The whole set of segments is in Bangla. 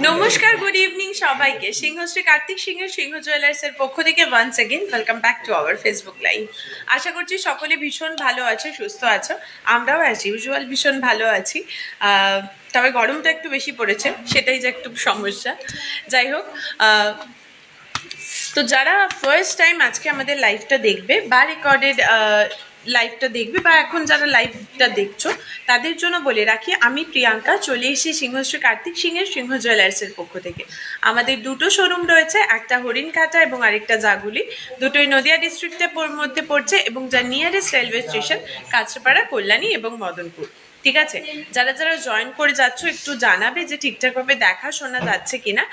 নমস্কার, গুড ইভিনিং সবাইকে। সিংহশ্রী কার্তিক সিংহের সিংহ জুয়েলার্সের পক্ষ থেকে once again welcome back to our Facebook live. আশা করছি সকলে ভীষণ ভালো আছো, সুস্থ আছো। আমরাও অ্যাজ ইউজুয়াল ভীষণ ভালো আছি। তবে গরমটা একটু বেশি পড়েছে, সেটাই যে একটু সমস্যা। যাই হোক, তো যারা ফার্স্ট টাইম আজকে আমাদের লাইভটা দেখবে বা রেকর্ডেড লাইভটা দেখবে বা এখন যারা লাইভটা দেখছো তাদের জন্য বলে রাখি, আমি প্রিয়াঙ্কা চলে এসেছি সিংহশ্রী কার্তিক সিংহের সিংহ জুয়েলার্সের পক্ষ থেকে। আমাদের দুটো শোরুম রয়েছে, একটা হরিণঘাটা এবং আরেকটা জাগুলি। দুটোই নদিয়া ডিস্ট্রিক্টের মধ্যে পড়ছে এবং যার nearest railway station Kanchrapara, Kalyani এবং মদনপুর। ঠিক আছে, যারা যারা জয়েন করে যাচ্ছ একটু জানাবে যে ঠিকঠাকভাবে দেখা শোনা যাচ্ছে কিনা,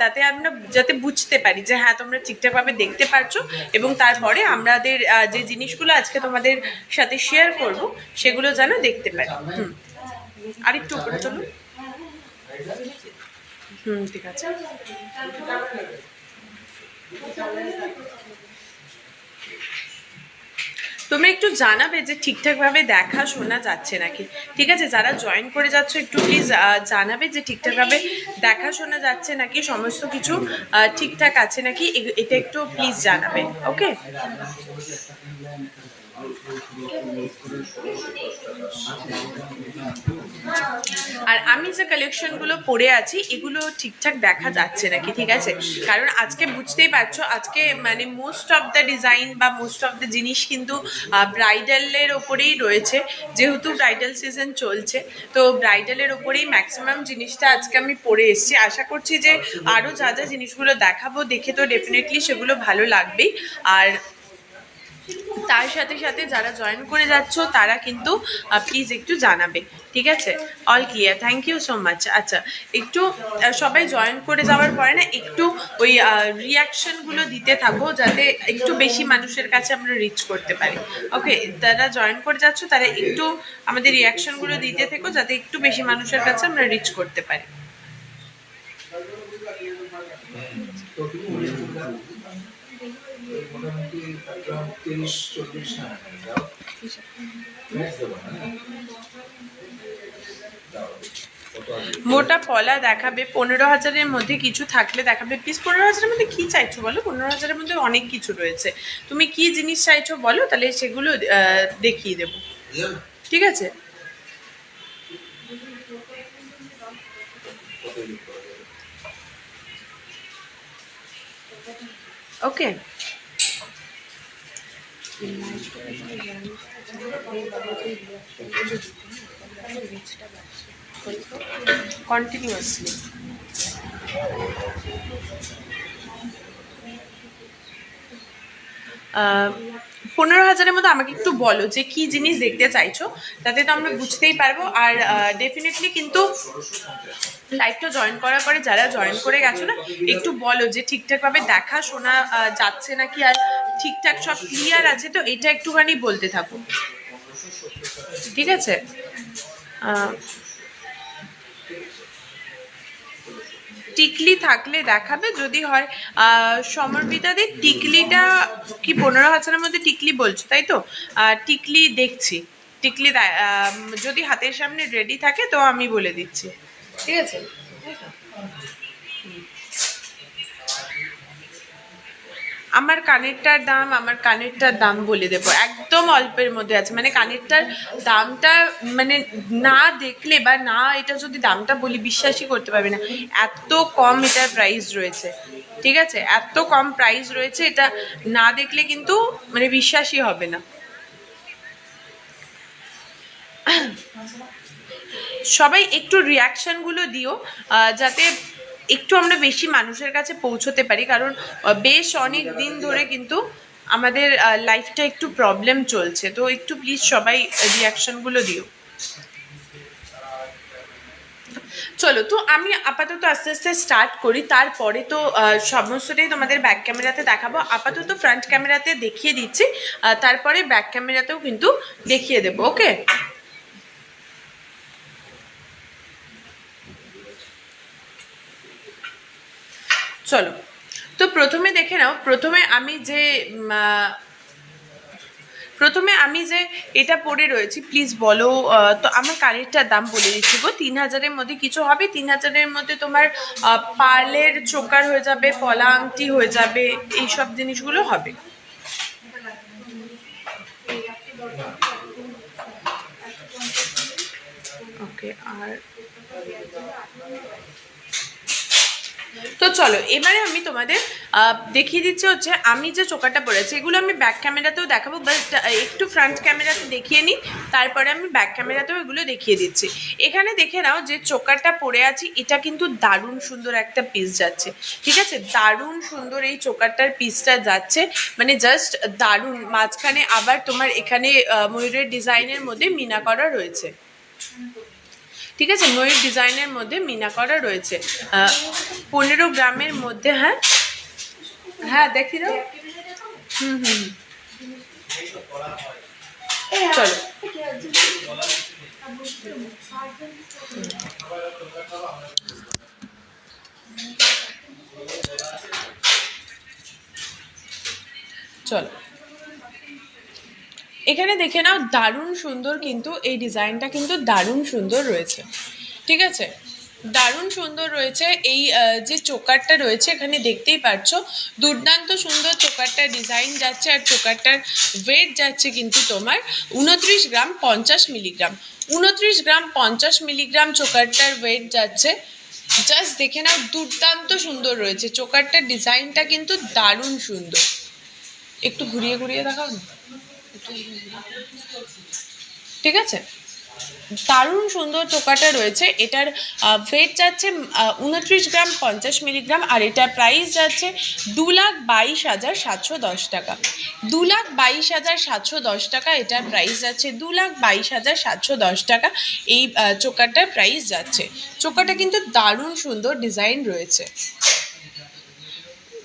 তাতে আমরা যাতে বুঝতে পারি যে হ্যাঁ তোমরা ঠিকঠাকভাবে দেখতে পারছো, এবং তারপরে আমাদের যে জিনিসগুলো আজকে তোমাদের সাথে শেয়ার করব সেগুলো যেন দেখতে পারি। আরেকটু উপরে চলো। ঠিক আছে। তোমরা একটু জানাবে যে ঠিকঠাকভাবে দেখা শোনা যাচ্ছে নাকি। ঠিক আছে, যারা জয়েন করে যাচ্ছ একটু প্লিজ জানাবে যে ঠিকঠাকভাবে দেখা শোনা যাচ্ছে নাকি, সমস্ত কিছু ঠিকঠাক আছে নাকি, এটা একটু প্লিজ জানাবে। ওকে, আর আমি যে কালেকশনগুলো পরে আছি এগুলো ঠিকঠাক দেখা যাচ্ছে নাকি। ঠিক আছে, কারণ আজকে বুঝতেই পারছো, আজকে মানে মোস্ট অফ দ্য ডিজাইন বা মোস্ট অফ দ্য জিনিস কিন্তু ব্রাইডালের ওপরেই রয়েছে, যেহেতু ব্রাইডাল সিজন চলছে। তো ব্রাইডালের ওপরেই ম্যাক্সিমাম জিনিসটা আজকে আমি পরে এসেছি। আশা করছি যে আরও যা যা জিনিসগুলো দেখাবো দেখে তো ডেফিনেটলি সেগুলো ভালো লাগবেই। আর তার সাথে সাথে যারা জয়েন করে যাচ্ছ তারা কিন্তু প্লিজ একটু জানাবে। ঠিক আছে, all clear, thank you so much. আচ্ছা, একটু সবাই জয়েন করে যাওয়ার পরে না একটু ওই রিয়াকশনগুলো দিতে থাকো, যাতে একটু বেশি মানুষের কাছে আমরা রিচ করতে পারি। ওকে, যারা জয়েন করে যাচ্ছ তারা একটু আমাদের রিয়াকশনগুলো দিতে থেকো, যাতে একটু বেশি মানুষের কাছে আমরা রিচ করতে পারি। মোটা পলা দেখাবে 15,000-এর মধ্যে, কিছু থাকলে দেখাবে প্লিজ। 15,000-এর মধ্যে কি চাইছো বলো? 15,000-এর মধ্যে অনেক কিছু রয়েছে, তুমি কি জিনিস চাইছো বলো, তাহলে সেগুলো দেখিয়ে দেবো। ঠিক আছে, ওকে। কন্টিনিউয়াসলি 15,000-এর মধ্যে আমাকে একটু বলো যে কি জিনিস দেখতে চাইছো, তাতে তো আমরা বুঝতেই পারবো। আর ডেফিনেটলি কিন্তু লাইভটা জয়েন করার পরে যারা জয়েন করে গেছো না, একটু বলো যে ঠিকঠাকভাবে দেখা শোনা যাচ্ছে নাকি, আর ঠিকঠাক সব ক্লিয়ার আছে তো, এটা একটুখানি বলতে থাকো। ঠিক আছে, টিকলি থাকলে দেখাবে, যদি হয় সমর্পিতাদি টিকলিটা কি 15,000-এর মধ্যে টিকলি বলছো তাই তো? টিকলি দেখছি, টিকলি যদি হাতের সামনে রেডি থাকে তো আমি বলে দিচ্ছি। ঠিক আছে, আমার কানেরটার দাম বলে দেবো, একদম অল্পের মধ্যে আছে। মানে কানেরটার দামটা মানে না দেখলে বা না এটা যদি দামটা বলি বিশ্বাসই করতে পারবে না, এত কম এটার প্রাইস রয়েছে। ঠিক আছে, এত কম প্রাইস রয়েছে, এটা না দেখলে কিন্তু মানে বিশ্বাসই হবে না। সবাই একটু রিয়াকশনগুলো দিও, যাতে একটু আমরা বেশি মানুষের কাছে পৌঁছতে পারি, কারণ বেশ অনেক দিন ধরে কিন্তু আমাদের লাইফটা একটু প্রবলেম চলছে। তো একটু প্লিজ সবাই রিয়াকশনগুলো দিও। চলো, তো আমি আপাতত আস্তে আস্তে স্টার্ট করি, তারপরে তো সমস্তটাই তোমাদের ব্যাক ক্যামেরাতে দেখাবো। আপাতত ফ্রন্ট ক্যামেরাতে দেখিয়ে দিচ্ছি, তারপরে ব্যাক ক্যামেরাতেও কিন্তু দেখিয়ে দেবো। ওকে, চলো। তো প্রথমে দেখে নাও, প্রথমে আমি যে প্রথমে আমি যে এটা পরে রয়েছি, প্লিজ বলো। তো আমার কানেরটার দাম বলে দিচ্ছি গো, 3000-এর মধ্যে কিছু হবে। 3000-এর মধ্যে তোমার পার্লের চোকার হয়ে যাবে, পলা আংটি হয়ে যাবে, এইসব জিনিসগুলো হবে। ওকে, আর তো চলো এবারে আমি তোমাদের দেখিয়ে দিচ্ছি হচ্ছে আমি যে চোকারটা পরেছি। এগুলো আমি ব্যাক ক্যামেরাতেও দেখাবো, বাট একটু ফ্রন্ট ক্যামেরাতে দেখিয়ে নিই, তারপরে আমি ব্যাক ক্যামেরাতেও এগুলো দেখিয়ে দিচ্ছি। এখানে দেখে নাও যে চোকারটা পরে আছি, এটা কিন্তু দারুণ সুন্দর একটা পিস যাচ্ছে, ঠিক আছে? দারুণ সুন্দর এই চোকারটার পিসটা যাচ্ছে, মানে জাস্ট দারুণ। মাঝখানে আবার তোমার এখানে ময়ূরের ডিজাইনের মধ্যে মিনা করা রয়েছে, ঠিক আছে? ময়ূর ডিজাইনের মধ্যে মিনা করা রয়েছে। 15 গ্রামের মধ্যে। হ্যাঁ হ্যাঁ, দেখি দাও। চলো, চলো এখানে দেখে নাও, দারুণ সুন্দর কিন্তু এই ডিজাইনটা কিন্তু দারুণ সুন্দর রয়েছে, ঠিক আছে? দারুণ সুন্দর রয়েছে। এই যে চোকারটা রয়েছে এখানে দেখতেই পাচ্ছ, দুর্দান্ত সুন্দর চোকারটার ডিজাইন যাচ্ছে। আর চোকারটার ওয়েট যাচ্ছে কিন্তু তোমার 29 গ্রাম 50 মিলিগ্রাম। 29 গ্রাম 50 মিলিগ্রাম চোকারটার ওয়েট যাচ্ছে। জাস্ট দেখে নাও, দুর্দান্ত সুন্দর রয়েছে চোকারটার ডিজাইনটা কিন্তু দারুণ সুন্দর। একটু ঘুরিয়ে ঘুরিয়ে দেখাও না, ঠিক আছে? দারুণ সুন্দর চোকাটা রয়েছে। এটার ওয়েট যাচ্ছে 29 গ্রাম 50 মিলিগ্রাম, আর এটার প্রাইস যাচ্ছে 2,22,710 টাকা। 2,22,710 টাকা এটার প্রাইস যাচ্ছে। 2,22,710 টাকা এই চোকাটার প্রাইস যাচ্ছে। চোকাটা কিন্তু দারুণ সুন্দর ডিজাইন রয়েছে।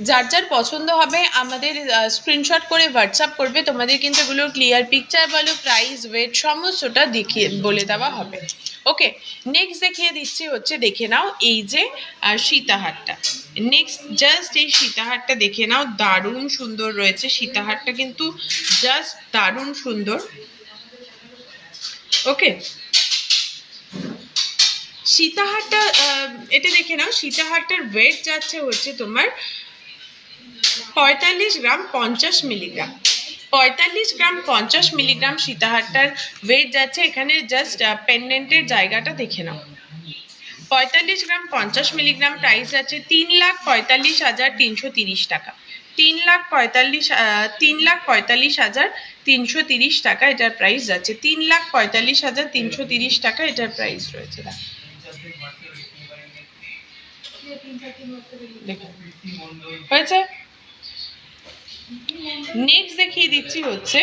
যার যার পছন্দ হবে আমাদের স্ক্রিনশট করে হোয়াটসঅ্যাপ করবে, তোমাদের কিন্তু এগুলোর ক্লিয়ার পিকচার বলো, প্রাইস, ওয়েট সমস্তটা দেখিয়ে বলে দেওয়া হবে। ওকে, নেক্সট দেখিয়ে দিচ্ছি হচ্ছে, দেখে নাও এই যে সীতাহারটা। নেক্সট জাস্ট এই সীতাহারটা দেখে নাও, দারুণ সুন্দর রয়েছে সীতাহারটা, কিন্তু জাস্ট দারুণ সুন্দর। ওকে, সীতাহারটা এটা দেখে নাও, সীতাহারটার ওয়েট যাচ্ছে হচ্ছে তোমার 45 গ্রাম 50 মিলিগ্রাম। 45 গ্রাম 50 মিলিগ্রাম সীতাহারটার ওয়েট যাচ্ছে। এখানে জাস্ট পেন্ডেন্টের জায়গাটা দেখে নাও। 45 গ্রাম 50 মিলিগ্রাম প্রাইস যাচ্ছে 3,45,330 টাকা। 3,45,330 টাকা এটার প্রাইস যাচ্ছে। 3,45,330 টাকা এটার প্রাইস রয়েছে। হয়েছে। নেক্সট দেখিয়ে দিচ্ছি হচ্ছে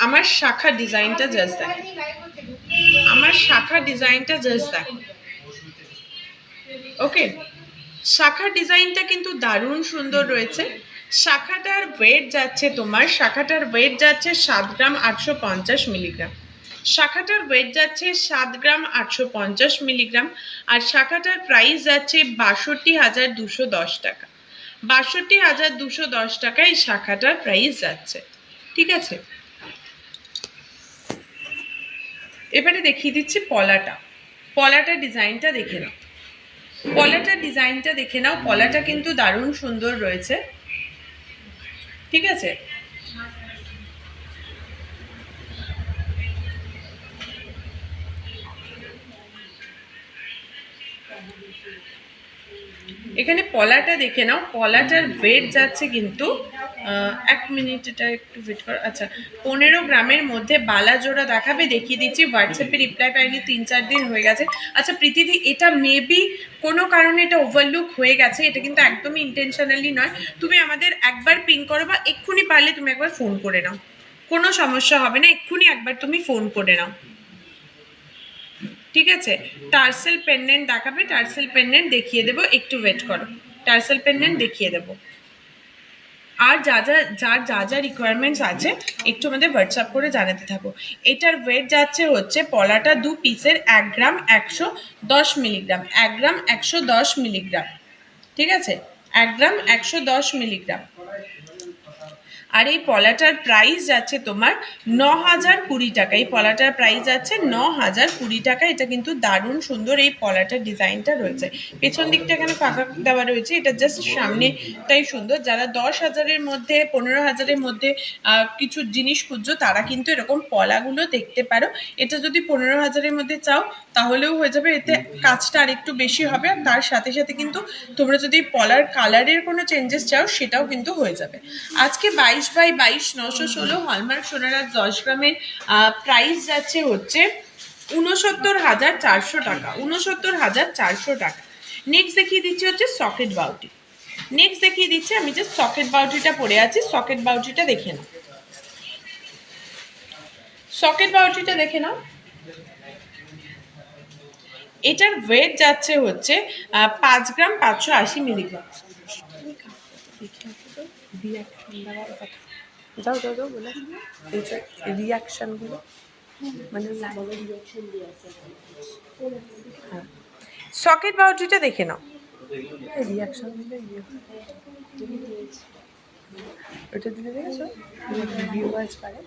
আমার শাখা ডিজাইনটা, জাস্ট দেখো আমার শাখা ডিজাইনটা, জাস্ট দেখো। ওকে, শাখা ডিজাইনটা কিন্তু দারুণ সুন্দর রয়েছে। শাখাটার ওয়েট যাচ্ছে তোমার, শাখাটার ওয়েট যাচ্ছে 7 গ্রাম 850 মিলিগ্রাম। শাখাটার ওয়েট যাচ্ছে 7 গ্রাম 850 মিলিগ্রাম, আর শাখাটার প্রাইস যাচ্ছে 62,210 টাকা। 62,210 টাকায় শাখাটার প্রাইস যাচ্ছে, ঠিক আছে? এবারে দেখিয়ে দিচ্ছি পলাটা। পলাটা ডিজাইনটা দেখে নাও, পলাটা ডিজাইনটা দেখে নাও। পলাটা কিন্তু দারুণ সুন্দর রয়েছে, ঠিক আছে? এখানে পলাটা দেখে নাও, পলাটার ওয়েট যাচ্ছে কিন্তু 1 মিনিট, এটা একটু ওয়েট করো। আচ্ছা, 15 গ্রামের মধ্যে বালা জোড়া দেখাবে, দেখিয়ে দিচ্ছি। হোয়াটসঅ্যাপে রিপ্লাই পাইনি, 3-4 দিন হয়ে গেছে। আচ্ছা প্রীতিদি, এটা মেবি কোনো কারণে এটা ওভারলুক হয়ে গেছে, এটা কিন্তু একদমই ইন্টেনশনালি নয়। তুমি আমাদের একবার পিং করো, বা এক্ষুনি পারলে তুমি একবার ফোন করে নাও, কোনো সমস্যা হবে না। এক্ষুনি একবার তুমি ফোন করে নাও, ঠিক আছে? টার্সেল পেন্ডেন্ট দেখাবে, টার্সেল পেন্ডেন্ট দেখিয়ে দেবো, একটু ওয়েট করো, টার্সেল পেন্ডেন্ট দেখিয়ে দেবো। আর যা যা রিকোয়ারমেন্টস আছে একটু আমাদের হোয়াটসঅ্যাপ করে জানাতে থাকো। এটার ওয়েট যাচ্ছে হচ্ছে পলাটা 2 পিসের 1 গ্রাম 110 মিলিগ্রাম। 1 গ্রাম 110 মিলিগ্রাম, ঠিক আছে? 1 গ্রাম 110 মিলিগ্রাম। আর এই পলাটার প্রাইস যাচ্ছে তোমার 9,020 টাকা। এই পলাটার প্রাইস যাচ্ছে 9,020 টাকা। এটা কিন্তু দারুণ সুন্দর এই পলাটার ডিজাইনটা রয়েছে। পেছন দিকটা এখানে ফাঁকা দেওয়া রয়েছে, এটা জাস্ট সামনেটাই সুন্দর। যারা 10,000-এর মধ্যে 15,000-এর মধ্যে কিছু জিনিস খুঁজছো তারা কিন্তু এরকম পলাগুলো দেখতে পারো। এটা যদি 15,000-এর মধ্যে চাও তাহলেও হয়ে যাবে, এতে কাজটা আর একটু বেশি হবে। আর তার সাথে সাথে কিন্তু তোমরা যদি পলার কালারের কোনো চেঞ্জেস চাও সেটাও কিন্তু হয়ে যাবে। আজকে 22x22 916 হলমার্ক সোনার 10 গ্রামের প্রাইস যাচ্ছে হচ্ছে 69,400 টাকা। 69,400 টাকা। নেক্সট দেখিয়ে দিচ্ছি হচ্ছে সকেট বাউটি। নেক্সট দেখিয়ে দিচ্ছি, আমি যে সকেট বাউটিটা পরে আছি, সকেট বাউটিটা দেখে নাও। সকেট বাউটিটা দেখে নাও। এটার ওয়েট যাচ্ছে হচ্ছে 5 গ্রাম 580 মিলিগ্রাম। যাও যাও যাও বলে এই যে রিয়াকশনগুলো মানে হ্যাঁ, সকেট বাউটিটা দেখে নাও। রিয়াকশনগুলো ওটা দিতে দেখেছো ভিউয়ার্স পারে।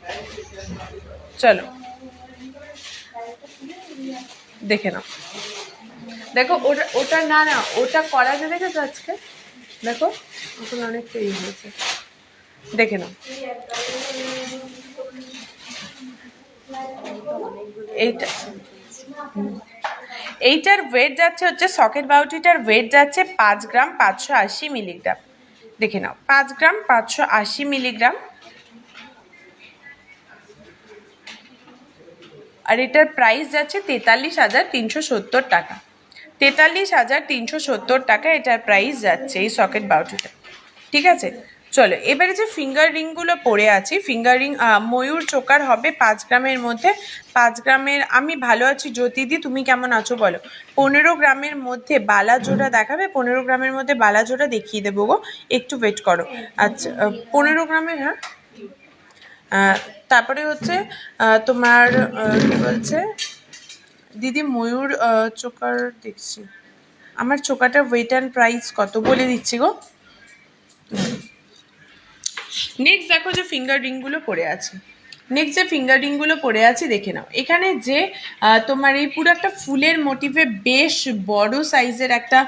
চলো দেখে নাও। দেখো ওটা ওটা না না ওটা করা যে দেখেছো আজকে, দেখো ওখানে অনেকটা ইয়ে হয়েছে, দেখে নাও। এইটা এইটার ওয়েট যাচ্ছে হচ্ছে, সকেট বাউটিটার ওয়েট যাচ্ছে 5 গ্রাম 580 মিলিগ্রাম। দেখে নাও 5 গ্রাম 580 মিলিগ্রাম। আর এটার প্রাইস যাচ্ছে 43,370 টাকা। 43,370 টাকা এটার প্রাইস যাচ্ছে এই সকেট বাউটিটা। ঠিক আছে, চলো এবারে যে ফিঙ্গার রিংগুলো পরে আছি, ফিঙ্গার রিং ময়ূর চোকার হবে 5 গ্রামের মধ্যে। 5 গ্রামের আমি ভালো আছি। জ্যোতিদি তুমি কেমন আছো বলো। 15 গ্রামের মধ্যে বালা জোড়া দেখাবে? 15 গ্রামের মধ্যে বালা জোড়া দেখিয়ে দেবো গো, একটু ওয়েট করো। আচ্ছা 15 গ্রামের, হ্যাঁ। তারপরে হচ্ছে তোমার কি বলছে দিদি, ময়ূর চোকার দেখছি। আমার চোকাটা ওয়েট অ্যান্ড প্রাইস কত বলে দিচ্ছি গো। নেক্সট দেখো যে ফিঙ্গার রিংগুলো পরে আছে। নেক্সট যে ফিঙ্গার রিংগুলো পরে আছে দেখে নাও। এখানে যে তোমার এই পুরো একটা ফুলের মোটিভে বেশ বড় সাইজের একটা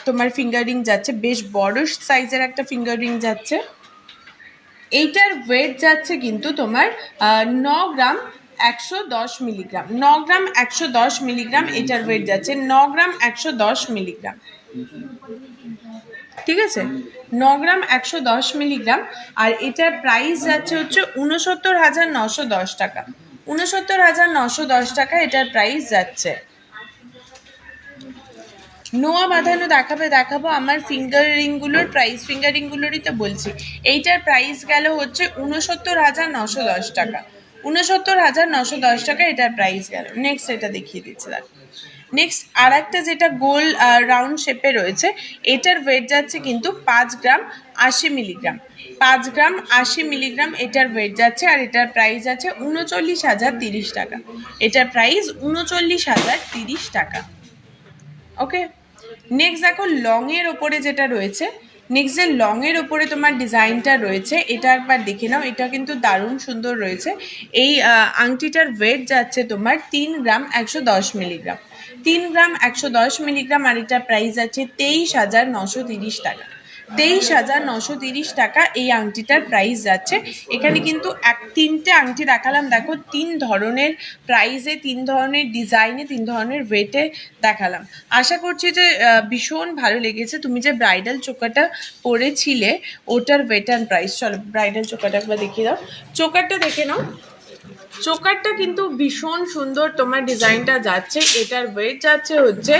তোমার ফিঙ্গার রিং যাচ্ছে, বেশ বড় সাইজের একটা ফিঙ্গার রিং যাচ্ছে। এইটার ওয়েট যাচ্ছে কিন্তু তোমার 9 গ্রাম 110 মিলিগ্রাম। 9 গ্রাম 110 মিলিগ্রাম এটার ওয়েট যাচ্ছে, 9 গ্রাম 110 মিলিগ্রাম। ঠিক আছে, 9 গ্রাম 110 মিলিগ্রাম। আর এটার প্রাইস যাচ্ছে হচ্ছে 69,910 টাকা। 69,910 টাকা এটার প্রাইস যাচ্ছে। নোয়া বাঁধানো দেখাবো আমার ফিঙ্গার রিংগুলোর প্রাইস, ফিঙ্গার রিংগুলোরই তো বলছি। এইটার প্রাইস গেল হচ্ছে 69,910 টাকা। 69,910 টাকা এটার প্রাইস গেল। নেক্সট এটা দেখিয়ে দিচ্ছি দেখো। নেক্সট আর একটা যেটা গোল রাউন্ড শেপে রয়েছে, এটার ওয়েট যাচ্ছে কিন্তু 5 গ্রাম 80 মিলিগ্রাম। 5 গ্রাম 80 মিলিগ্রাম এটার ওয়েট যাচ্ছে। আর এটার প্রাইস আছে 39,030 টাকা। এটার প্রাইস 39,030 টাকা। ওকে, নেক্সট দেখো লংয়ের ওপরে যেটা রয়েছে, নেক্সট যে লংয়ের ওপরে তোমার ডিজাইনটা রয়েছে এটা একবার দেখে নাও। এটা কিন্তু দারুণ সুন্দর রয়েছে। এই আংটিটার ওয়েট যাচ্ছে তোমার 3 গ্রাম 110 মিলিগ্রাম। 3 গ্রাম 110 মিলিগ্রাম। আর এটার প্রাইস আছে 23,930 টাকা। 23,930 টাকা এই আংটিটার প্রাইস যাচ্ছে। এখানে কিন্তু 3টে আংটি দেখালাম, দেখো 3 ধরনের প্রাইসে, 3 ধরনের ডিজাইনে, 3 ধরনের ওয়েটে দেখালাম। আশা করছি যে ভীষণ ভালো লেগেছে। তুমি যে ব্রাইডাল চোকারটা পরেছিলে ওটার ওয়েট অ্যান্ড প্রাইস, চলো ব্রাইডাল চোকারটা একবার দেখিয়ে দাও। চোকারটা দেখে নাও। চোকারটা কিন্তু ভীষণ সুন্দর তোমার ডিজাইনটা যাচ্ছে। এটার ওয়েট যাচ্ছে হচ্ছে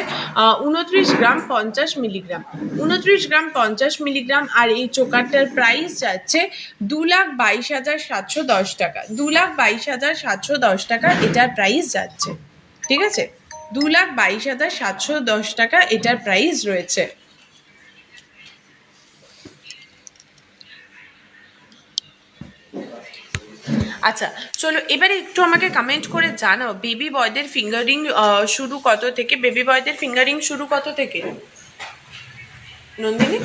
29 গ্রাম 50 মিলিগ্রাম। 29 গ্রাম 50 মিলিগ্রাম। আর এই চোকারটার প্রাইস যাচ্ছে 2,22,710 টাকা। 2,22,710 টাকা এটার প্রাইস যাচ্ছে। ঠিক আছে, 2,22,710 টাকা এটার প্রাইস রয়েছে। আচ্ছা চলো এবারে একটু আমাকে কমেন্ট করে জানাও বেবি বয়দের ফিঙ্গারিং শুরু কত থেকে? বেবি বয়দের ফিঙ্গারিং শুরু কত থেকে নন্দিনী?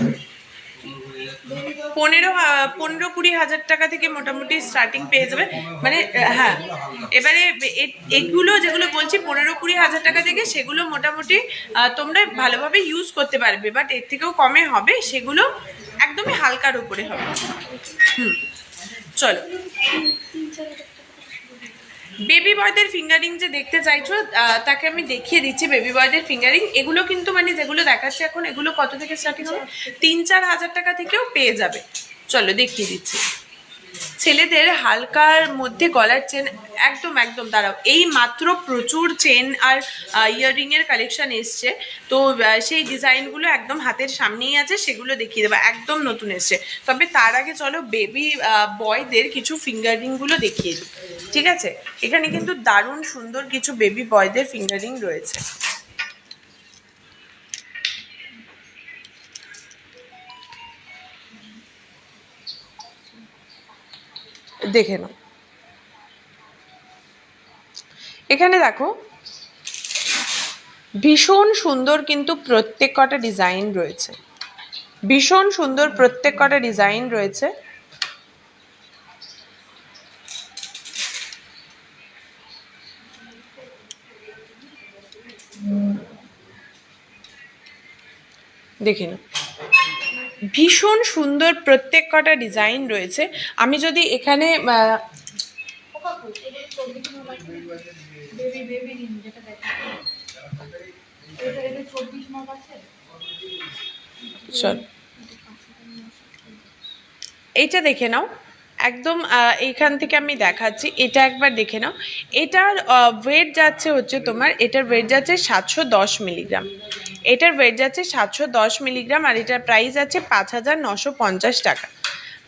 15-20 হাজার টাকা থেকে মোটামুটি স্টার্টিং পেয়ে যাবে। মানে হ্যাঁ, এবারে এগুলো যেগুলো বলছি 15-20 হাজার টাকা থেকে, সেগুলো মোটামুটি তোমরা ভালোভাবে ইউজ করতে পারবে, বাট এর থেকেও কমে হবে, সেগুলো একদমই হালকার উপরে হবে। চলো, বেবি বয়দের ফিঙ্গারিং যে দেখতে চাইছো তাকে আমি দেখিয়ে দিচ্ছি। বেবি বয়দের ফিঙ্গারিং এগুলো কিন্তু মানে যেগুলো দেখাচ্ছে এখন, এগুলো কত থেকে স্টার্টিং হবে? 3-4 হাজার টাকা থেকেও পেয়ে যাবে। চলো দেখিয়ে দিচ্ছি। ছেলেদের হালকার মধ্যে গলার চেন, একদম একদম দাঁড়াও, এই মাত্র প্রচুর চেন আর ইয়াররিং এর কালেকশন এসছে, তো সেই ডিজাইনগুলো একদম হাতের সামনেই আছে, সেগুলো দেখিয়ে দেবো, একদম নতুন এসছে। তবে তার আগে চলো বেবি বয়দের কিছু ফিঙ্গারিংগুলো দেখিয়ে দিই, ঠিক আছে? এখানে কিন্তু দারুণ সুন্দর কিছু বেবি বয়দের ফিঙ্গারিং রয়েছে। দেখে নাও, এখানে দেখো ভীষণ সুন্দর কিন্তু প্রত্যেক কটা ডিজাইন রয়েছে, ভীষণ সুন্দর প্রত্যেক কটা ডিজাইন রয়েছে। দেখে নাও, ভীষণ সুন্দর প্রত্যেক কটা ডিজাইন রয়েছে। আমি যদি এখানে চল এইটা দেখে নাও, একদম এইখান থেকে আমি দেখাচ্ছি, এটা একবার দেখে নাও। এটার ওয়েট যাচ্ছে হচ্ছে তোমার, এটার ওয়েট যাচ্ছে 710 মিলিগ্রাম, এটার ওয়েট যাচ্ছে 710 মিলিগ্রাম, আর এটার প্রাইস আছে 5,950 টাকা,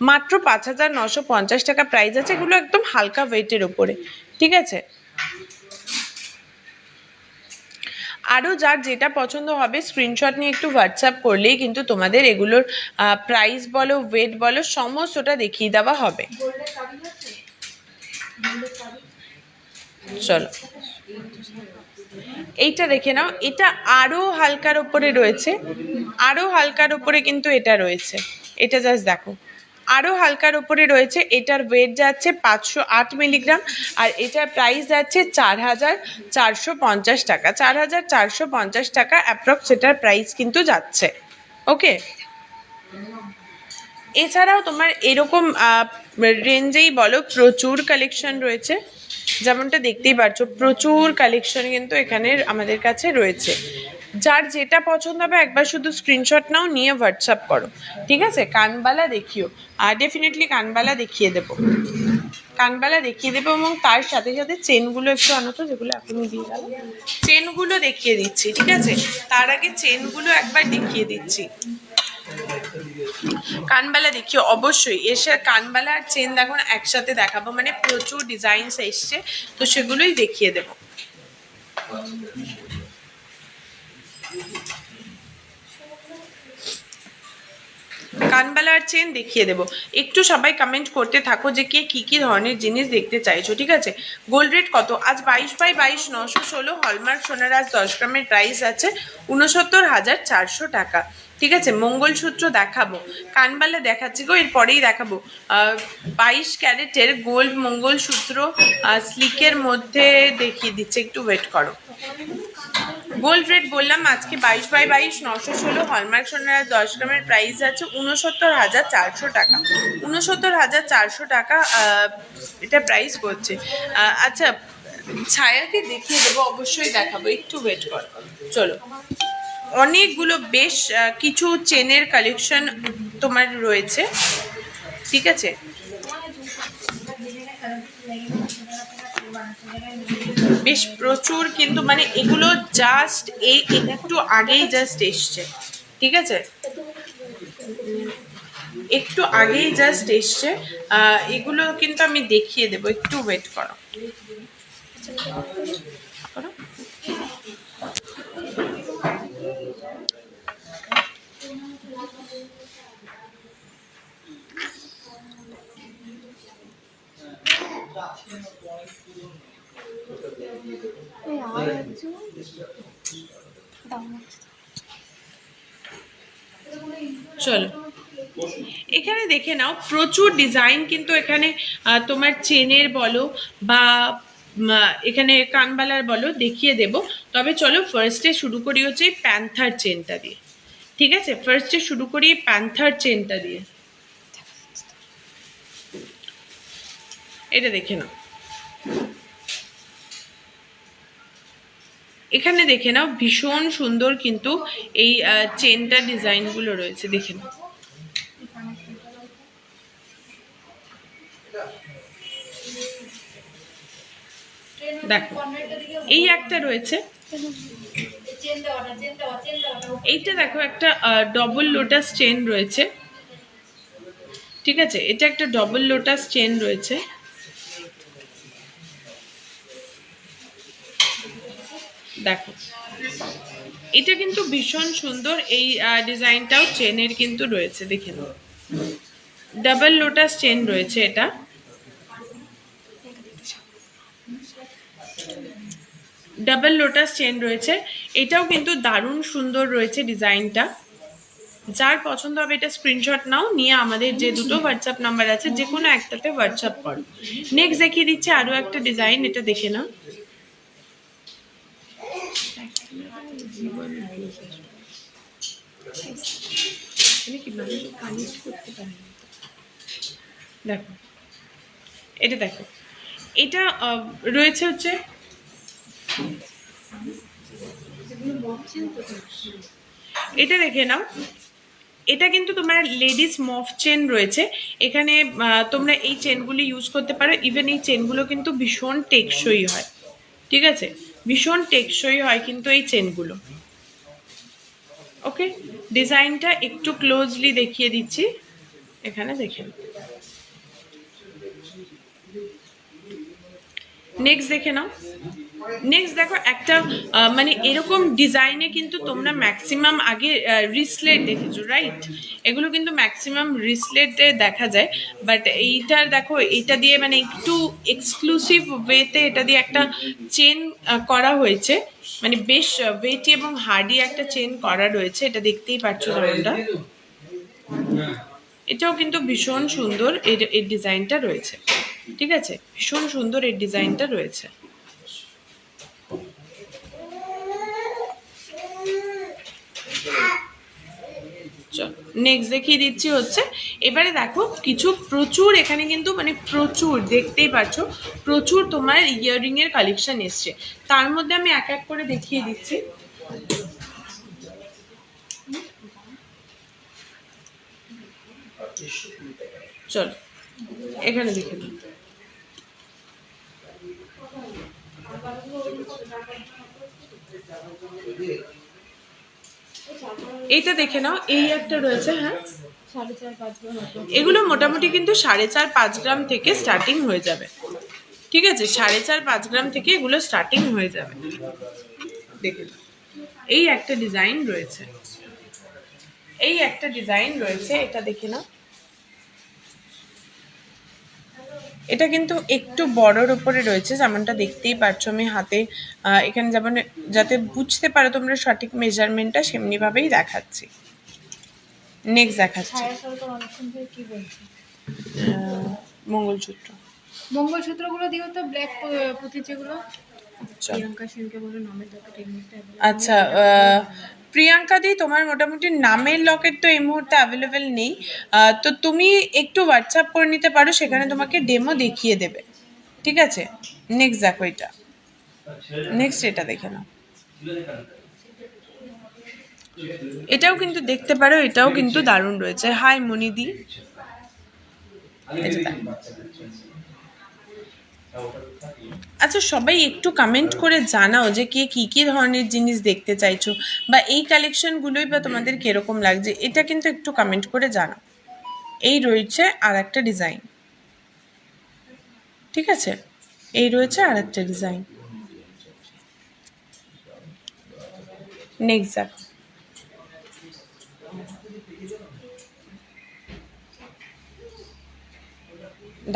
মাত্র 5,950 টাকা প্রাইস আছে। এগুলো একদম হালকা ওয়েটের ওপরে, ঠিক আছে? আরও যার যেটা পছন্দ হবে স্ক্রিনশট নিয়ে একটু হোয়াটসঅ্যাপ করলেই কিন্তু তোমাদের এগুলোর প্রাইস বলো, ওয়েট বলো, সমস্তটা দেখিয়ে দেওয়া হবে। চলো এইটা দেখে নাও, এটা আরও হালকার ওপরে রয়েছে, আরও হালকার ওপরে কিন্তু এটা রয়েছে, এটা জাস্ট দেখো, আরও হালকার ওপরে রয়েছে। এটার ওয়েট যাচ্ছে 508 মিলিগ্রাম, আর এটার প্রাইস যাচ্ছে 4,450 টাকা, 4,450 টাকা অ্যাপ্রক্স এটার প্রাইস কিন্তু যাচ্ছে। ওকে, এছাড়াও তোমার এরকম রেঞ্জেই বলো প্রচুর কালেকশন রয়েছে, যেমনটা দেখতেই পাচ্ছ প্রচুর কালেকশন কিন্তু এখানে আমাদের কাছে রয়েছে। যার যেটা পছন্দ হবে একবার শুধু স্ক্রিনশট নাও, নিয়ে হোয়াটসঅ্যাপ করো, ঠিক আছে? কানবালা দেখিও, আর ডেফিনেটলি কানবালা দেখিয়ে দেবো, কানবালা দেখিয়ে দেবো, এবং তার সাথে সাথে চেনগুলো একটু আনো তো, যেগুলো এখনই দিয়ে গেল, চেনগুলো দেখিয়ে দিচ্ছি, ঠিক আছে? তার আগে চেনগুলো একবার দেখিয়ে দিচ্ছি। কানবালা দেখিও অবশ্যই, এসে কানবালা আর চেন দেখো না একসাথে দেখাবো, মানে প্রচুর ডিজাইনস এসছে, তো সেগুলোই দেখিয়ে দেবো। কানবালা আর চেন দেখিয়ে দেবো। একটু সবাই কমেন্ট করতে থাকো যে কে কী কী ধরনের জিনিস দেখতে চাইছো, ঠিক আছে? গোল্ড রেট কত? আজ 22/22 916 হলমার্ক সোনার আজ 10 গ্রামের প্রাইস আছে 69,400 টাকা, ঠিক আছে? মঙ্গলসূত্র দেখাবো, কানবালা দেখাচ্ছি গো, এরপরেই দেখাবো 22 ক্যারেটের গোল্ড মঙ্গলসূত্র স্লিকের মধ্যে দেখিয়ে দিচ্ছে, একটু ওয়েট করো। গোল্ড রেট বললাম আজকে 22/22 916 হলমার্ক সোনার 10 গ্রামের প্রাইস আছে 69,400 টাকা, 69,400 টাকা এটা প্রাইস পড়ছে। আচ্ছা, ছায়াকে দেখিয়ে দেবো, অবশ্যই দেখাবো, একটু ওয়েট কর। চলো, অনেকগুলো বেশ কিছু চেনের কালেকশন তোমার রয়েছে, ঠিক আছে? বেশ প্রচুর কিন্তু, মানে এগুলো জাস্ট এই একটু আগেই জাস্ট এসছে, ঠিক আছে? একটু আগেই জাস্ট এসছে, এগুলো কিন্তু আমি দেখিয়ে দেবো, একটু ওয়েট করো। চলো এখানে দেখে নাও প্রচুর ডিজাইন কিন্তু এখানে তোমার চেনের বলো বা এখানে কানবালার বলো দেখিয়ে দেব। তবে চলো ফার্স্টে শুরু করি হচ্ছে এই প্যান্থার চেনটা দিয়ে। ঠিক আছে, ফার্স্টে শুরু করি প্যান্থার চেনটা দিয়ে। এটা দেখে নাও, এখানে দেখে নাও ভীষণ সুন্দর কিন্তু এই চেনটা ডিজাইনগুলো রয়েছে, দেখে নাও। দেখো এই একটা রয়েছে, এইটা দেখো একটা ডবল লোটাস চেন রয়েছে। ঠিক আছে, এটা একটা ডবল লোটাস চেন রয়েছে। দেখো এটা কিন্তু ভীষণ সুন্দর, এই ডিজাইনটাও চেনের কিন্তু রয়েছে, দেখে নাও ডাবল লোটাস চেন রয়েছে। এটা ডাবল লোটাস চেন রয়েছে, এটাও কিন্তু দারুণ সুন্দর রয়েছে ডিজাইনটা। যার পছন্দ হবে এটা স্ক্রিনশট নাও, নিয়ে আমাদের যে দুটো হোয়াটসঅ্যাপ নাম্বার আছে যে কোনো একটাতে হোয়াটসঅ্যাপ করো। নেক্সট দেখিয়ে দিচ্ছি আরো একটা ডিজাইন, এটা দেখে নাও। দেখো এটা, দেখো এটা রয়েছে হচ্ছে এটা দেখে নাও, এটা কিন্তু তোমার লেডিস মফ চেন রয়েছে এখানে। তোমরা এই চেনগুলি ইউজ করতে পারো, ইভেন এই চেনগুলো কিন্তু ভীষণ টেকসই হয়। ঠিক আছে, ভীষণ টেকসই হয় কিন্তু এই চেনগুলো। ওকে, ডিজাইনটা একটু ক্লোজলি দেখিয়ে দিচ্ছি, এখানে দেখেন। নেক্সট দেখে নাও, নেক্সট দেখো একটা মানে এরকম ডিজাইনে কিন্তু তোমরা ম্যাক্সিমাম আগে রিসলেট দেখেছো, রাইট? এগুলো কিন্তু ম্যাক্সিমাম রিসলেটে দেখা যায়, বাট এইটার দেখো এইটা দিয়ে মানে একটু এক্সক্লুসিভ ওয়েতে এটা দিয়ে একটা চেন করা হয়েছে, মানে বেশ ওয়েটি এবং হার্ডি একটা চেন করা রয়েছে, এটা দেখতেই পাচ্ছ যেমনটা। এটাও কিন্তু ভীষণ সুন্দর এর ডিজাইনটা রয়েছে। ঠিক আছে, ভীষণ সুন্দর এর ডিজাইনটা রয়েছে। চলো নেক্সট দেখিয়ে দিচ্ছি হচ্ছে, এবারে দেখো কিছু প্রচুর এখানে কিন্তু মানে প্রচুর দেখতেই পাচ্ছ প্রচুর তোমার ইয়াররিং এর কালেকশন এসছে, তার মধ্যে আমি এক এক করে দেখিয়ে দিচ্ছি। চলো এখানে দেখে নিই, এইটা দেখে নাও, এই একটা রয়েছে। হ্যাঁ, এগুলো মোটামুটি কিন্তু 4.5-5 গ্রাম থেকে স্টার্টিং হয়ে যাবে। ঠিক আছে, 4.5-5 গ্রাম থেকে এগুলো স্টার্টিং হয়ে যাবে। দেখে এই একটা ডিজাইন রয়েছে, এই একটা ডিজাইন রয়েছে, এটা দেখে নাও। এটা কিন্তু একটু বড়র উপরে রয়েছে, যেমনটা দেখতেই পাচ্ছ আমি হাতে এখানে যেমন যাতে বুঝতে পারো তোমরা সঠিক মেজারমেন্টটা সেমনি ভাবেই দেখাচ্ছি। নেক্সট দেখাচ্ছি মঙ্গলসূত্র। মঙ্গলসূত্রগুলো দিও তো, ব্ল্যাক পুঁথি যেগুলো প্রিয়াঙ্কা সেনকে বলে নামের লকেট এই মুহূর্তে। আচ্ছা প্রিয়াঙ্কা দি, তোমার মোটামুটি নামের লকেট তো এই মুহূর্তে অ্যাভেলেবেল নেই, তো তুমি একটু হোয়াটসঅ্যাপ করে নিতে পারো, সেখানে তোমাকে ডেমো দেখিয়ে দেবে। ঠিক আছে, নেক্সট দেখো এটা, নেক্সট এটা দেখে নাও। এটাও কিন্তু দেখতে পারো, এটাও কিন্তু দারুণ রয়েছে। হাই মনিদি, আচ্ছা সবাই একটু কমেন্ট করে জানাও যে কে কী কী ধরনের জিনিস দেখতে চাইছো, বা এই কালেকশনগুলোই বা তোমাদের কিরকম লাগছে, এটা কিন্তু একটু কমেন্ট করে জানাও। এই রয়েছে আর একটা ডিজাইন। ঠিক আছে, এই রয়েছে আর একটা ডিজাইন। নেক্সট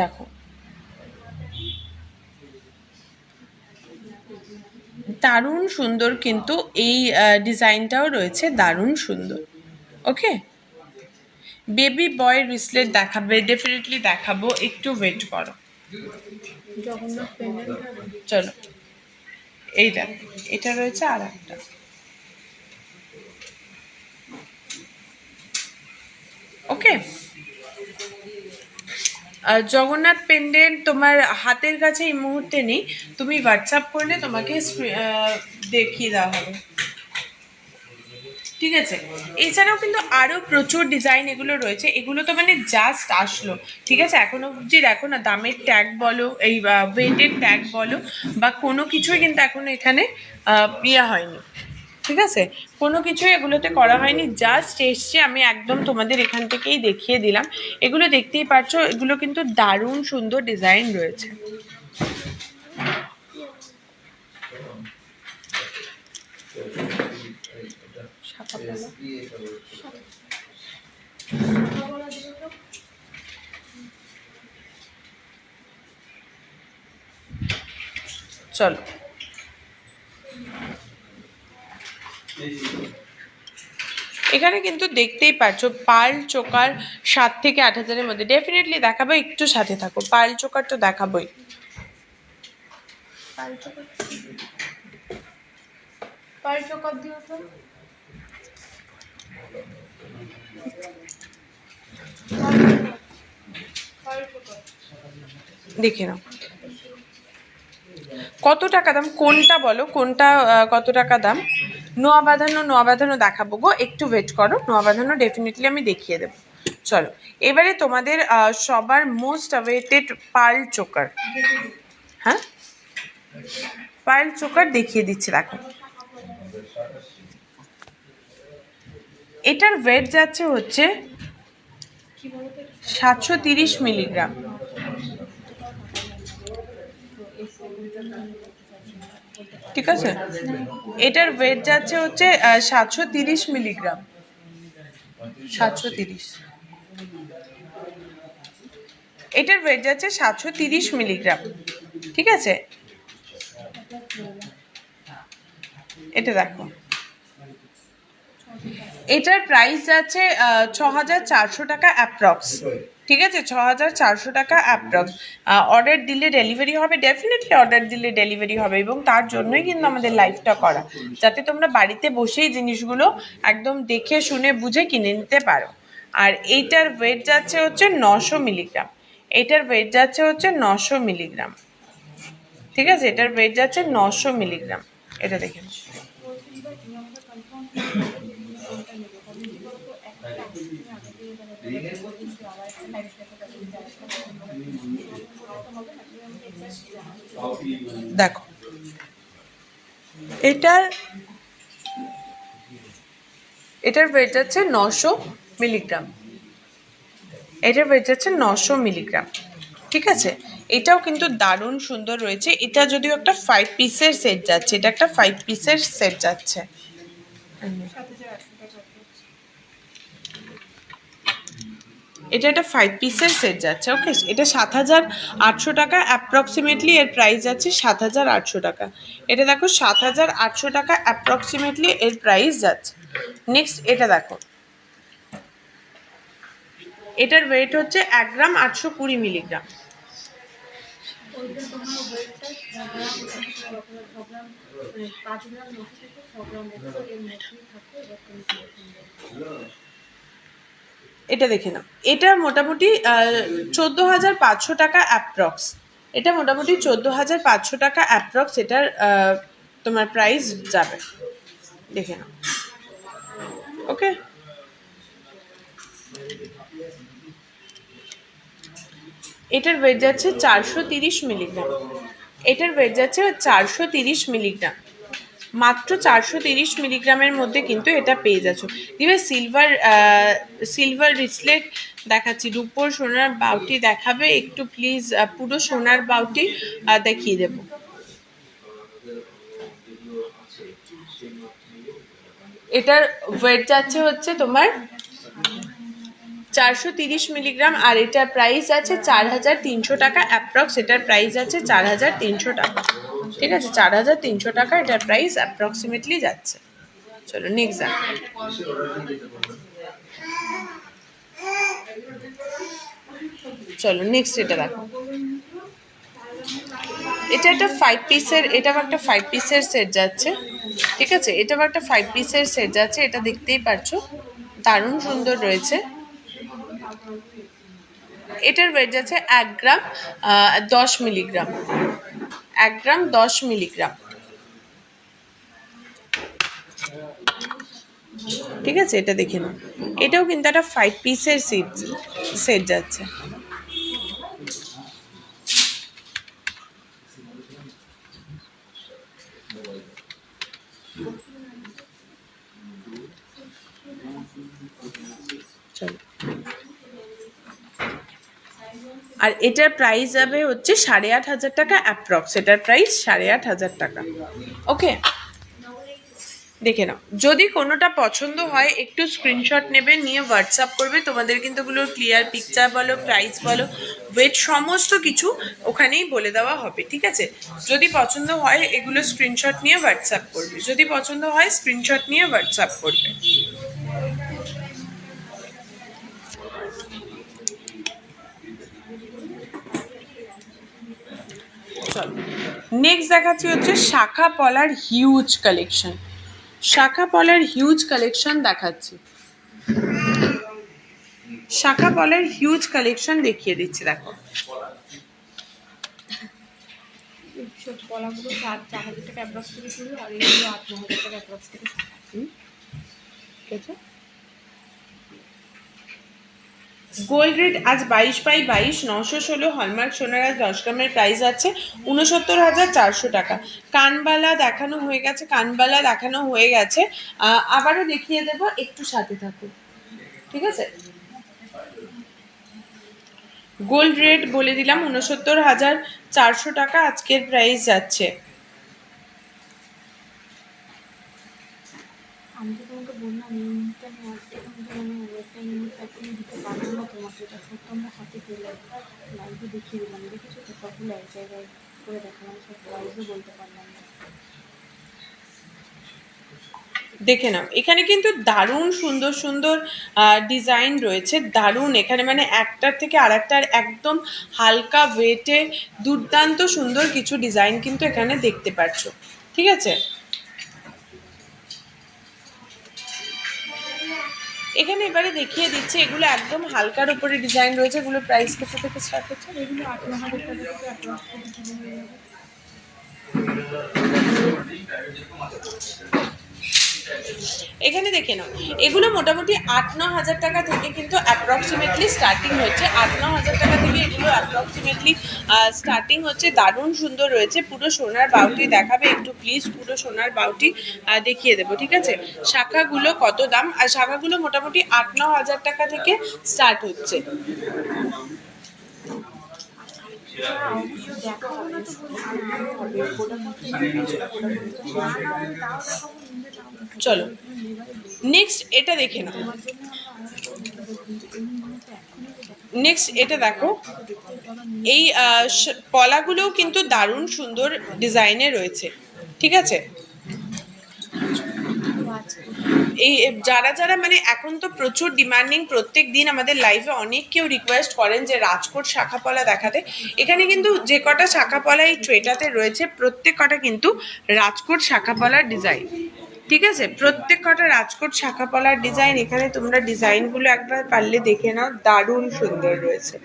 দেখো, দারুণ সুন্দর কিন্তু এই ডিজাইনটাও রয়েছে, দারুণ সুন্দর। ওকে, বেবি বয় রিসলেট দেখাবে, ডেফিনেটলি দেখাবো, একটু ওয়েট করো। জগন্নাথ পেন্ডেন্ট চলো এই দেখো, এটা রয়েছে আর একটা। ওকে, জগন্নাথ পেন্ডেন্ট তোমার হাতের কাছে এই মুহূর্তে নেই, তুমি হোয়াটসঅ্যাপ করলে তোমাকে দেখিয়ে দেওয়া হবে, ঠিক আছে। এছাড়াও কিন্তু আরও প্রচুর ডিজাইন এগুলো রয়েছে, এগুলো তো মানে জাস্ট আসলো, ঠিক আছে। এখনো অবধি দেখো না, দামের ট্যাগ বলো, এই ওয়েটের ট্যাগ বলো বা কোনো কিছুই কিন্তু এখনো এখানে ইয়ে হয়নি, ঠিক আছে। কোনো কিছুই এগুলোতে করা হয়নি, জাস্ট এসছে। আমি একদম তোমাদের এখান থেকেই দেখিয়ে দিলাম। এগুলো দেখতেই পাচ্ছো, এগুলো কিন্তু দারুণ সুন্দর ডিজাইন রয়েছে। চলো এখানে কিন্তু দেখতেই পাচ্ছ পার্ল চোকার 7 থেকে 8 হাজারের মধ্যে, ডেফিনেটলি দেখাবো, একটু সাথে থাকো। পার্ল চোকার তো দেখাবোই। পার চোকার দিও তো। দেখে নাও কত টাকা দাম, কোনটা বলো, কোনটা কত টাকা দাম। নোয়া বাঁধানো দেখাবো গো, একটু ওয়েট করো। নোয়া বাঁধানো ডেফিনেটলি আমি দেখিয়ে দেবো। চলো এবারে তোমাদের সবার মোস্ট অ্যাওয়েটেড পার্ল চোকার, হ্যাঁ পার্ল চোকার দেখিয়ে দিচ্ছি, দেখো। এটার ওয়েট যাচ্ছে হচ্ছে 730 মিলিগ্রাম, ঠিক আছে। এটার ওয়েট যাচ্ছে হচ্ছে 730 মিলিগ্রাম, 730। এটার ওয়েট যাচ্ছে 730 মিলিগ্রাম, ঠিক আছে। এটা দেখো, এটার প্রাইস যাচ্ছে 6400 টাকা অ্যাপ্রক্স, ঠিক আছে। 6400 টাকা অ্যাপ্রক্স। অর্ডার দিলে ডেলিভারি হবে, ডেফিনেটলি অর্ডার দিলে ডেলিভারি হবে, এবং তার জন্যই কিন্তু আমাদের লাইভটা করা, যাতে তোমরা বাড়িতে বসেই জিনিসগুলো একদম দেখে শুনে বুঝে কিনে নিতে পারো। আর এইটার ওয়েট যাচ্ছে হচ্ছে 900 মিলিগ্রাম, এটার ওয়েট যাচ্ছে হচ্ছে 900 মিলিগ্রাম, ঠিক আছে। এটার ওয়েট যাচ্ছে 900 মিলিগ্রাম, এটা দেখে নাও। দেখো এটার ওয়েট যাচ্ছে 900 মিলিগ্রাম, এটার ওয়েট যাচ্ছে 900 মিলিগ্রাম, ঠিক আছে। এটাও কিন্তু দারুণ সুন্দর রয়েছে। এটা যদিও একটা 5 পিসের সেট যাচ্ছে, এটা একটা 5 পিসের সেট যাচ্ছে। এটা একটা 5 পিসের সেট যাচ্ছে, ওকে। এটা 7800 টাকা অ্যাপ্রক্সিমেটলি, এর প্রাইস যাচ্ছে 7800 টাকা। এটা দেখো 7800 টাকা অ্যাপ্রক্সিমেটলি এর প্রাইস যাচ্ছে। নেক্সট এটা দেখো, এটার ওয়েট হচ্ছে 1 গ্রাম 820 মিলিগ্রাম। এটা দেখে নাও, এটা মোটামুটি 14,500 টাকা অ্যাপ্রক্স, এটা মোটামুটি 14,500 টাকা অ্যাপ্রক্স এটার তোমার প্রাইস যাবে, দেখে নাও, ওকে। এটার ওয়েট যাচ্ছে 430 মিলিগ্রাম, এটার ওয়েট যাচ্ছে 430 মিলিগ্রাম, মাত্র 430 মিলিগ্রামের মধ্যে কিন্তু এটা পেয়ে যাচ্ছ। দিবে সিলভার রিসলেট দেখাচ্ছি, রূপোর সোনার বাউটি দেখাবে একটু প্লিজ, পুরো সোনার বাউটি দেখিয়ে দেবো। এটার ওয়েট যাচ্ছে হচ্ছে তোমার 430 মিলিগ্রাম, আর এটার প্রাইস আছে 4300 টাকা অ্যাপ্রক্স, এটার প্রাইস আছে 4300 টাকা, ঠিক আছে। 4300 টাকা এটার প্রাইস অ্যাপ্রক্সিমেটলি যাচ্ছে। চলো নেক্সট চলো নেক্সট এটা দেখো, এটা একটা 5 পিসের, এটাও একটা 5 পিসের সেট যাচ্ছে, ঠিক আছে, এটাও একটা 5 পিসের সেট যাচ্ছে, এটা দেখতেই পাচ্ছো দারুণ সুন্দর রয়েছে। এটার ওয়েট যাচ্ছে 1 গ্রাম 10 মিলিগ্রাম, 1 গ্রাম 10 মিলিগ্রাম, ঠিক আছে, এটা দেখে নাও। এটাও কিন্তু একটা 5 পিসের সেট যাচ্ছে। চলো, আর এটার প্রাইস যাবে হচ্ছে 8,500 টাকা অ্যাপ্রক্স, এটার প্রাইস 8,500 টাকা। ওকে, দেখে নাও, যদি কোনোটা পছন্দ হয় একটু স্ক্রিনশট নেবে, নিয়ে হোয়াটসঅ্যাপ করবে, তোমাদের কিন্তু ওগুলোর ক্লিয়ার পিকচার বলো, প্রাইস বলো, ওয়েট সমস্ত কিছু ওখানেই বলে দেওয়া হবে, ঠিক আছে। যদি পছন্দ হয় এগুলো স্ক্রিনশট নিয়ে হোয়াটসঅ্যাপ করবে, যদি পছন্দ হয় স্ক্রিনশট নিয়ে হোয়াটসঅ্যাপ করবে। চলো নেক্সট দেখাচ্ছি হচ্ছে শাখা পলার হিউজ কালেকশন, শাখা পলার হিউজ কালেকশন দেখাচ্ছি, শাখা পলার হিউজ কালেকশন দেখিয়ে দিচ্ছি, দেখো সব কলাগুলো 4,000 টাকা অ্যাপ্রক্স থেকে শুরু, আর এগুলো 8,000 টাকা অ্যাপ্রক্স থেকে শুরু। ঠিক আছে। গোল্ড রেট আজ 22/22 916 হলমার্ক সোনার আজ 10 গ্রামের প্রাইস আছে 69,400 টাকা। কানবালা দেখানো হয়ে গেছে, কানবালা দেখানো হয়ে গেছে, আবারও দেখিয়ে দেব, একটু সাথে থাকুন, ঠিক আছে। গোল্ড রেট বলে দিলাম 69,400 টাকা আজকের প্রাইস যাচ্ছে। আমি তো তোমাকে বললাম এই মুহূর্তে আমি আজকে কিন্তু আমি ওয়েবটা এই মুহূর্তে এখনই দিতে পারবো না তোমাকে, এটা সত্য আমরা হাতে পেলে লাইভে দেখিয়ে দিলাম, দেখেছো তো সবগুলো এক জায়গায় করে দেখালাম, সব প্রাইসও বলতে পারলাম না। দেখে নাও, এখানে কিন্তু দারুণ সুন্দর সুন্দর ডিজাইন রয়েছে, দারুণ, এখানে মানে একটার থেকে আরেকটার একদম হালকা ওয়েটে দুর্দান্ত সুন্দর কিছু ডিজাইন কিন্তু এখানে দেখতে পাচ্ছ, ঠিক আছে। এখানে এবারে দেখিয়ে দিচ্ছি, এগুলো একদম হালকার উপরে ডিজাইন রয়েছে, এগুলো প্রাইস কত থেকে স্টার্ট হচ্ছে? এগুলো 8,000 টাকা থেকে অ্যাপ্রক্স থেকে শুরু হয়ে যাবে। এখানে দেখে নাও, এগুলো মোটামুটি 8-9 হাজার টাকা থেকে কিন্তু অ্যাপ্রক্সিমেটলি স্টার্টিং হচ্ছে, 8-9 হাজার টাকা থেকে এগুলো অ্যাপ্রক্সিমেটলি স্টার্টিং হচ্ছে, দারুণ সুন্দর রয়েছে, পুরো সোনার বাউটি দেখাবে একটু প্লিজ, পুরো সোনার বাউটি দেখিয়ে দেবো, ঠিক আছে। শাখাগুলো কত দাম, আর শাখাগুলো মোটামুটি 8-9 হাজার টাকা থেকে স্টার্ট হচ্ছে। দেখাবো না তো বলছি না, আমি হবে প্রোডাক্ট না না আমি তাও দেখাবো, নিজে তাও দেখাবো। চলো নেক্সট এটা দেখে নাও, তোমার জন্য আমরা কিন্তু এই মুহূর্তে এখনই যে দেখাবো নেক্সট এটা দেখো, দেখতে পাবা এই পলাগুলোও কিন্তু দারুণ সুন্দর ডিজাইনে রয়েছে, ঠিক আছে। এই যারা যারা মানে এখন তো প্রচুর ডিমান্ডিং, প্রত্যেক দিন আমাদের লাইভে অনেক কেউ রিকোয়েস্ট করেন যে রাজকোট শাখাপলা দেখাতে, এখানে কিন্তু যে কটা শাখাপলা এই ট্রেটাতে রয়েছে প্রত্যেক কটা কিন্তু রাজকোট শাখাপলার ডিজাইন, ঠিক আছে, প্রত্যেক কটা রাজকোট শাখাপলার ডিজাইন। এখানে তোমরা ডিজাইনগুলো একবার পারলে দেখে নাও, দারুণ সুন্দর রয়েছে।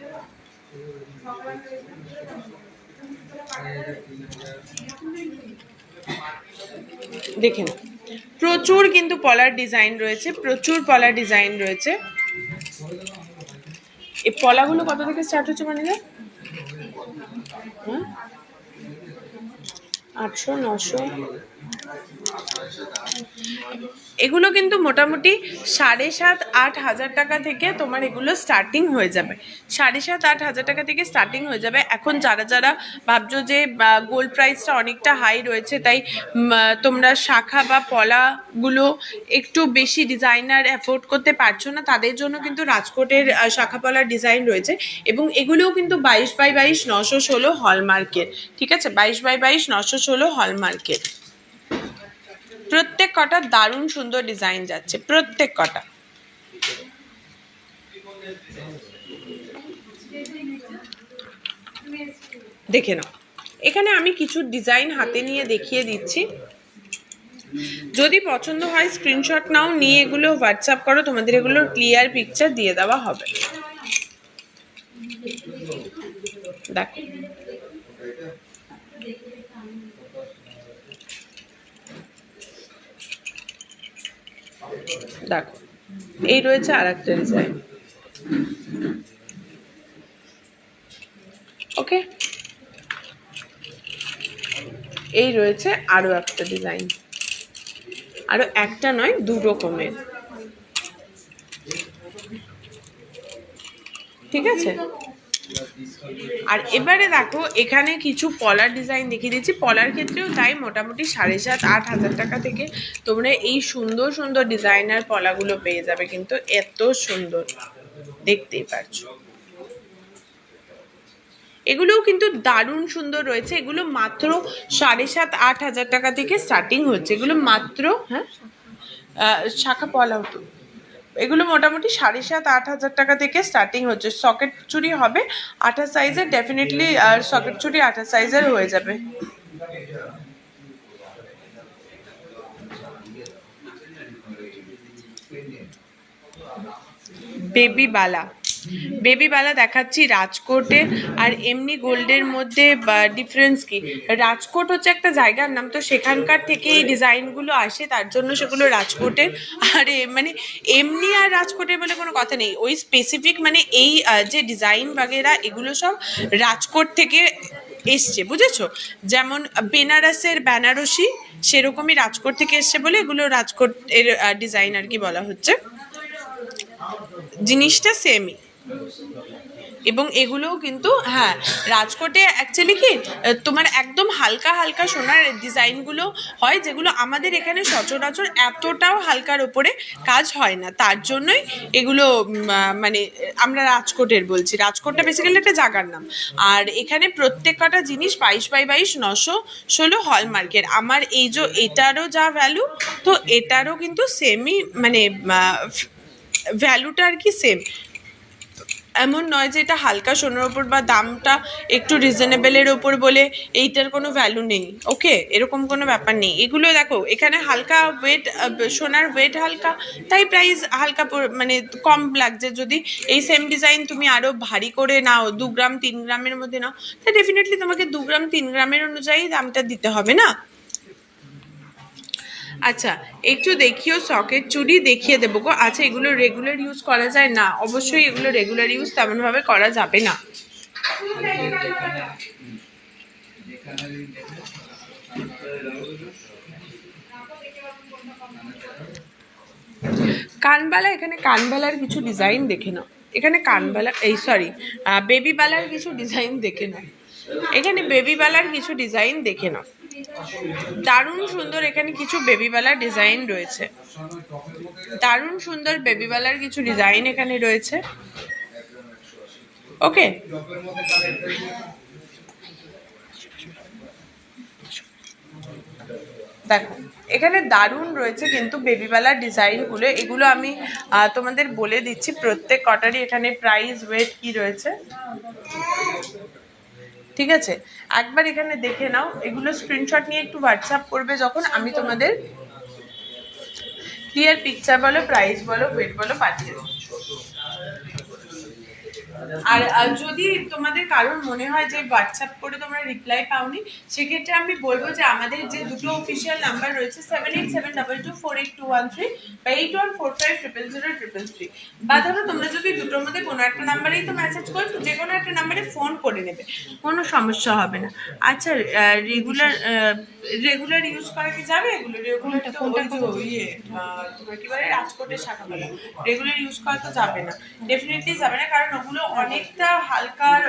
দেখে নাও, প্রচুর কিন্তু পলার ডিজাইন রয়েছে, প্রচুর পলার ডিজাইন রয়েছে। এই পলাগুলো কত থেকে স্টার্ট হচ্ছে মানে 800-900, এগুলো কিন্তু মোটামুটি 7,500-8,000 টাকা থেকে তোমার এগুলো স্টার্টিং হয়ে যাবে, 7,500-8,000 টাকা থেকে স্টার্টিং হয়ে যাবে। এখন যারা যারা ভাবছো যে গোল্ড প্রাইসটা অনেকটা হাই রয়েছে, তাই তোমরা শাখা বা পলাগুলো একটু বেশি ডিজাইনার অ্যাফোর্ড করতে পারছো না, তাদের জন্য কিন্তু রাজকোটের শাখা পলার ডিজাইন রয়েছে, এবং এগুলোও কিন্তু 22/22 916 হলমার্কের, ঠিক আছে, 22/22 916 হলমার্কের। প্রত্যেক কটা দারুণ সুন্দর ডিজাইন যাচ্ছে, প্রত্যেক কটা। দেখে নাও। এখানে আমি কিছু ডিজাইন হাতে নিয়ে দেখিয়ে দিচ্ছি, যদি পছন্দ হয় স্ক্রিনশট নাও, নিয়ে এগুলো হোয়াটসঅ্যাপ করো, তোমাদের এগুলোর ক্লিয়ার পিকচার দিয়ে দেওয়া হবে। দেখো দেখো, এই রয়েছে আর একটা ডিজাইন। ওকে, এই রয়েছে আরো একটা ডিজাইন, আরো একটা নয়, দু রকমের। ঠিক আছে, আর এবারে দেখো এখানে কিছু পলার ডিজাইন দেখিয়ে দিচ্ছি। পলার ক্ষেত্রেও তাই, মোটামুটি 7,500-8,000 টাকা থেকে তোমরা এই সুন্দর সুন্দর ডিজাইনার পলাগুলো পেয়ে যাবে, কিন্তু এত সুন্দর, দেখতেই পাচ্ছ। এগুলোও কিন্তু দারুণ সুন্দর রয়েছে। এগুলো মাত্র 7,500-8,000 টাকা থেকে স্টার্টিং হচ্ছে। এগুলো মাত্র, হ্যাঁ শাখা পলাও তো, এগুলো মোটামুটি 7,500-8,000 টাকা থেকে স্টার্টিং হচ্ছে। সকেট চুড়ি হবে 28 সাইজের, ডেফিনেটলি সকেট চুড়ি 28 সাইজের হয়ে যাবে। বেবি বালা, বেবি বালা দেখাচ্ছি রাজকোটের আর এমনি গোল্ডের মধ্যে ডিফারেন্স কি? রাজকোট হচ্ছে একটা জায়গার নাম, তো সেখানকার থেকে এই ডিজাইনগুলো আসে, তার জন্য সেগুলো রাজকোটের। আর মানে এমনি আর রাজকোটের বলে কোনো কথা নেই, ওই স্পেসিফিক মানে এই যে ডিজাইন বাগেরা এগুলো সব রাজকোট থেকে এসছে, বুঝেছো? যেমন বেনারসের বেনারসি সেরকমই রাজকোট থেকে এসছে বলে এগুলো রাজকোট এর ডিজাইন আর কি বলা হচ্ছে। জিনিসটা সেমই, এবং এগুলোও কিন্তু হ্যাঁ রাজকোটে অ্যাকচুয়ালি কি তোমার একদম হালকা হালকা সোনার ডিজাইনগুলো হয়, যেগুলো আমাদের এখানে সচরাচর এতটাও হালকার ওপরে কাজ হয় না, তার জন্যই এগুলো মানে আমরা রাজকোটের বলছি। রাজকোটটা বেসিক্যালি একটা জায়গার নাম। আর এখানে প্রত্যেক কটা জিনিস 22x22 916 হলমার্কের। আমার এই যে এটারও যা ভ্যালু, তো এটারও কিন্তু সেমই, মানে ভ্যালুটা আর কি সেম। এমন নয় যে এটা হালকা সোনার ওপর বা দামটা একটু রিজনেবলের ওপর বলে এইটার কোনো ভ্যালু নেই। ওকে, এরকম কোনো ব্যাপার নেই। এগুলো দেখো এখানে হালকা ওয়েট, সোনার ওয়েট হালকা, তাই প্রাইস হালকা মানে কম লাগছে। যদি এই সেম ডিজাইন তুমি আরও ভারী করে নাও, 2 গ্রাম 3 গ্রামের মধ্যে নাও, তাই ডেফিনেটলি তোমাকে 2 গ্রাম 3 গ্রামের অনুযায়ী দামটা দিতে হবে না। আচ্ছা, একটু দেখিও সকেট চুড়ি দেখিয়ে দেবো গো। আচ্ছা, এগুলো রেগুলার ইউজ করা যায় না? অবশ্যই এগুলো রেগুলার ইউজ তেমনভাবে করা যাবে না। কানবালা, এখানে কানবালার কিছু ডিজাইন দেখে নাও। এখানে কানবালা, এই সরি বেবি বালার কিছু ডিজাইন দেখে নাও। এখানে বেবি বালার কিছু ডিজাইন দেখে নাও, দারুণ সুন্দর। এখানে কিছু বেবিবালার ডিজাইন রয়েছে, দারুণ সুন্দর বেবিবালার কিছু ডিজাইন এখানে রয়েছে। ওকে, দেখো এখানে দারুণ রয়েছে কিন্তু বেবিবালার ডিজাইনগুলো। এগুলো আমি তোমাদের বলে দিচ্ছি প্রত্যেক কটারই এখানে প্রাইস ওয়েট কি রয়েছে। ঠিক আছে, একবার এখানে দেখে নাও। এগুলো স্ক্রিনশট নিয়ে একটু হোয়াটসঅ্যাপ করবে যখন, আমি তোমাদের ক্লিয়ার পিকচার বলো, প্রাইস বলো, ওয়েট বলো পাঠিয়ে দেবো। আর যদি তোমাদের কারোর মনে হয় যে হোয়াটসঅ্যাপ করে তোমরা রিপ্লাই পাওনি, সেক্ষেত্রে আমি বলবো যে আমাদের যে দুটো অফিসিয়াল নাম্বার রয়েছে 7872248213 বা 8145000033, বা ধরো তোমরা যদি দুটোর মধ্যে কোনো একটা নাম্বারেই তো মেসেজ করছো, যে কোনো একটা নাম্বারে ফোন করে নেবে, কোনো সমস্যা হবে না। আচ্ছা, রেগুলার ইউজ করা কি যাবে? এগুলো রেগুলার তো তোমার কি বলে রাজকোটের শাখাগুলো রেগুলার ইউজ করা তো যাবে না, ডেফিনেটলি যাবে না, কারণ ওগুলো অনেকটা হালকার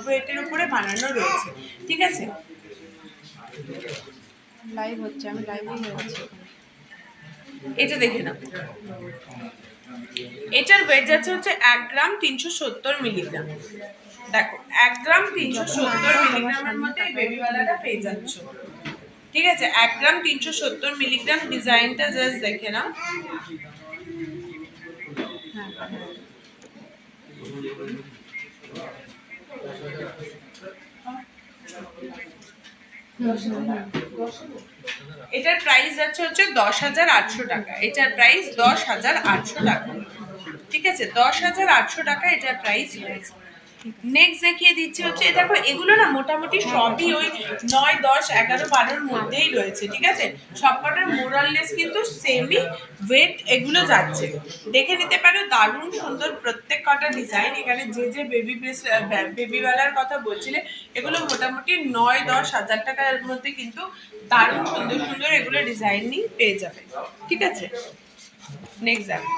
ওয়েটের উপরে বানানো রয়েছে। ঠিক আছে, লাইভ হচ্ছে, আমি লাইভেই হচ্ছে। এটা দেখে নাও। এটার ওয়েট যাচ্ছে হচ্ছে 1 গ্রাম 370 মিলিগ্রাম। দেখো 1 গ্রাম 370 মিলিগ্রামের মধ্যে বেবিওয়ালাটা পেয়ে যাচ্ছ। ঠিক আছে, 1 গ্রাম 370 মিলিগ্রাম। ডিজাইনটা জাস্ট দেখে নাও। এটার প্রাইস যাচ্ছে হচ্ছে 10,800 টাকা। এটার প্রাইস 10,800 টাকা। ঠিক আছে, 10,800 টাকা এটার প্রাইস রয়েছে। নেক্সট দেখিয়ে দিচ্ছি হচ্ছে দেখো, এগুলো না মোটামুটি সবই ওই 9, 10, 11, 12-র মধ্যেই রয়েছে। ঠিক আছে, সবকটার মোরাললেস কিন্তু সেমই ওয়েট এগুলো যাচ্ছে, দেখে নিতে পারো। দারুণ সুন্দর প্রত্যেক কটা ডিজাইন। এখানে যে যে বেবিওয়ালার কথা বলছিলে, এগুলো মোটামুটি 9, 10 হাজার টাকার মধ্যে কিন্তু দারুণ সুন্দর সুন্দর এগুলো ডিজাইনই পেয়ে যাবে। ঠিক আছে, নেক্সট দেখো,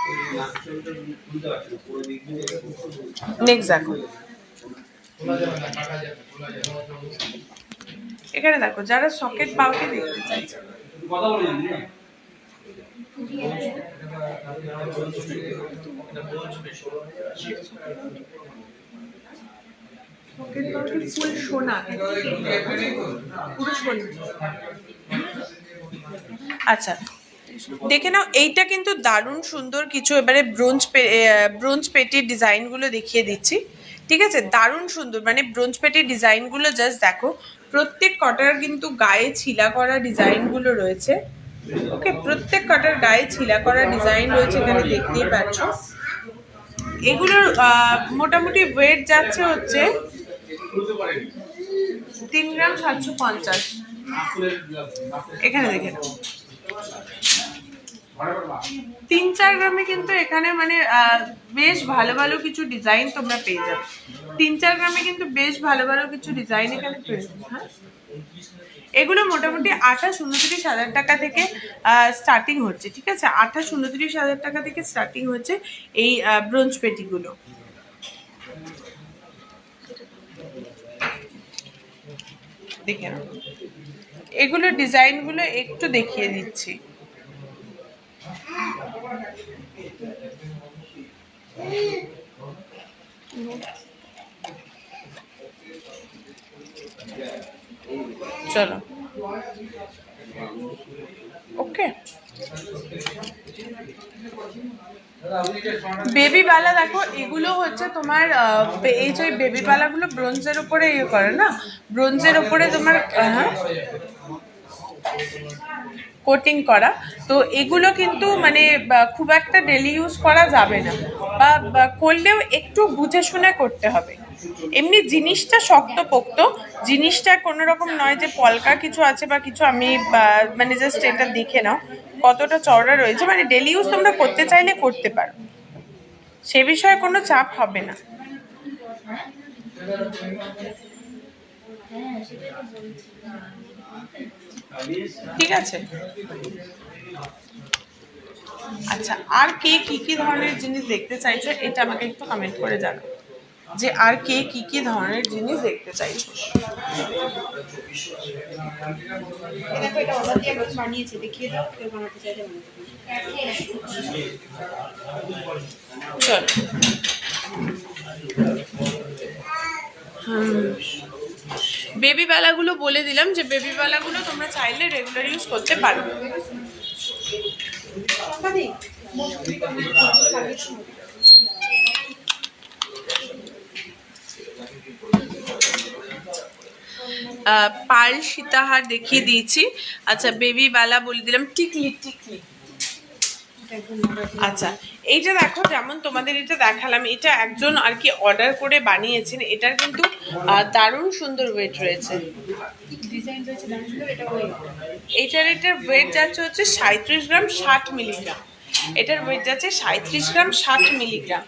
নেক্সট দেখো। এখানে দেখো, যারা সকেট বাউটি দেখতে চাইছে, সকেট বাউটি ফুল সোনা, পুরো সোনা। আচ্ছা, দেখে নাও, এইটা কিন্তু দারুণ সুন্দর কিছু। এবারে ব্রোঞ্জ পেটির ডিজাইনগুলো দেখিয়ে দিচ্ছি। ঠিক আছে, দারুণ সুন্দর, মানে ব্রোঞ্জ পেটির ডিজাইনগুলো জাস্ট দেখো। প্রত্যেক কটার কিন্তু গায়ে ছিলা করা ডিজাইনগুলো রয়েছে। ওকে, প্রত্যেক কটার গায়ে ছিলা করা ডিজাইন রয়েছে, এখানে দেখতেই পাচ্ছ। এগুলোর মোটামুটি ওয়েট যাচ্ছে হচ্ছে 3 গ্রাম 750। এখানে দেখে নাও, 3-4 গ্রামে কিন্তু এখানে মানে বেশ ভালো ভালো কিছু ডিজাইন তোমরা পেয়ে যাবে। 3-4 গ্রামে কিন্তু বেশ ভালো ভালো কিছু ডিজাইন এখানে পেয়ে যাবে। হ্যাঁ, এগুলো মোটামুটি 28-29 হাজার টাকা থেকে স্টার্টিং হচ্ছে। ঠিক আছে, 28-29 হাজার টাকা থেকে স্টার্টিং হচ্ছে এই ব্রোঞ্জ পেটিগুলো। দেখে নাও, এগুলো ডিজাইনগুলো একটু দেখিয়ে দিচ্ছি। চলো, ওকে। বেবি বালা দেখো, এগুলো হচ্ছে তোমার এই যে বেবি বালাগুলো ব্রোঞ্জের উপরে ইয়ে করে না, ব্রোঞ্জের উপরে তোমার কোটিং করা। তো এগুলো কিন্তু মানে খুব একটা ডেলি ইউজ করা যাবে না, বা করলেও একটু বুঝে শুনে করতে হবে। এমনি জিনিসটা শক্তপোক্ত, জিনিসটা কোনো রকম নয় যে পলকা কিছু আছে বা কিছু। আমি মানে জাস্ট এটা দেখে নাও কতটা চওড়া রয়েছে, মানে ডেলি ইউজ তোমরা করতে চাইলে করতে পারো, সে বিষয়ে কোনো চাপ হবে না। ঠিক আছে, আচ্ছা, আর কে কি কি ধরনের জিনিস দেখতে চাইছো এটা আমাকে একটু কমেন্ট করে জানো, যে আর কে কি কি ধরনের জিনিস দেখতে চাইছো। দেখো, এটা অর্ডার দিয়ে আমি বানিয়েছি, দেখিয়ে দাও। কেউ বানাতে চাইলে চল, বেবি বেলাগুলো বলে দিলাম যে বেবি বেলাগুলো তোমরা চাইলে রেগুলার ইউজ করতে পারো। পার্ল সীতাহার দেখিয়ে দিয়েছি। আচ্ছা, বেবি বেলা বলে দিলাম। টিকলি, টিকলি, আচ্ছা, এইটা দেখো, যেমন তোমাদের এটা দেখালাম, এটা একজন আর কি অর্ডার করে বানিয়েছেন। এটার কিন্তু দারুণ সুন্দর ওয়েট রয়েছে, এটার ওয়েট যাচ্ছে হচ্ছে 37 গ্রাম 60 মিলিগ্রাম। এটার ওয়েট যাচ্ছে 37 গ্রাম 60 মিলিগ্রাম।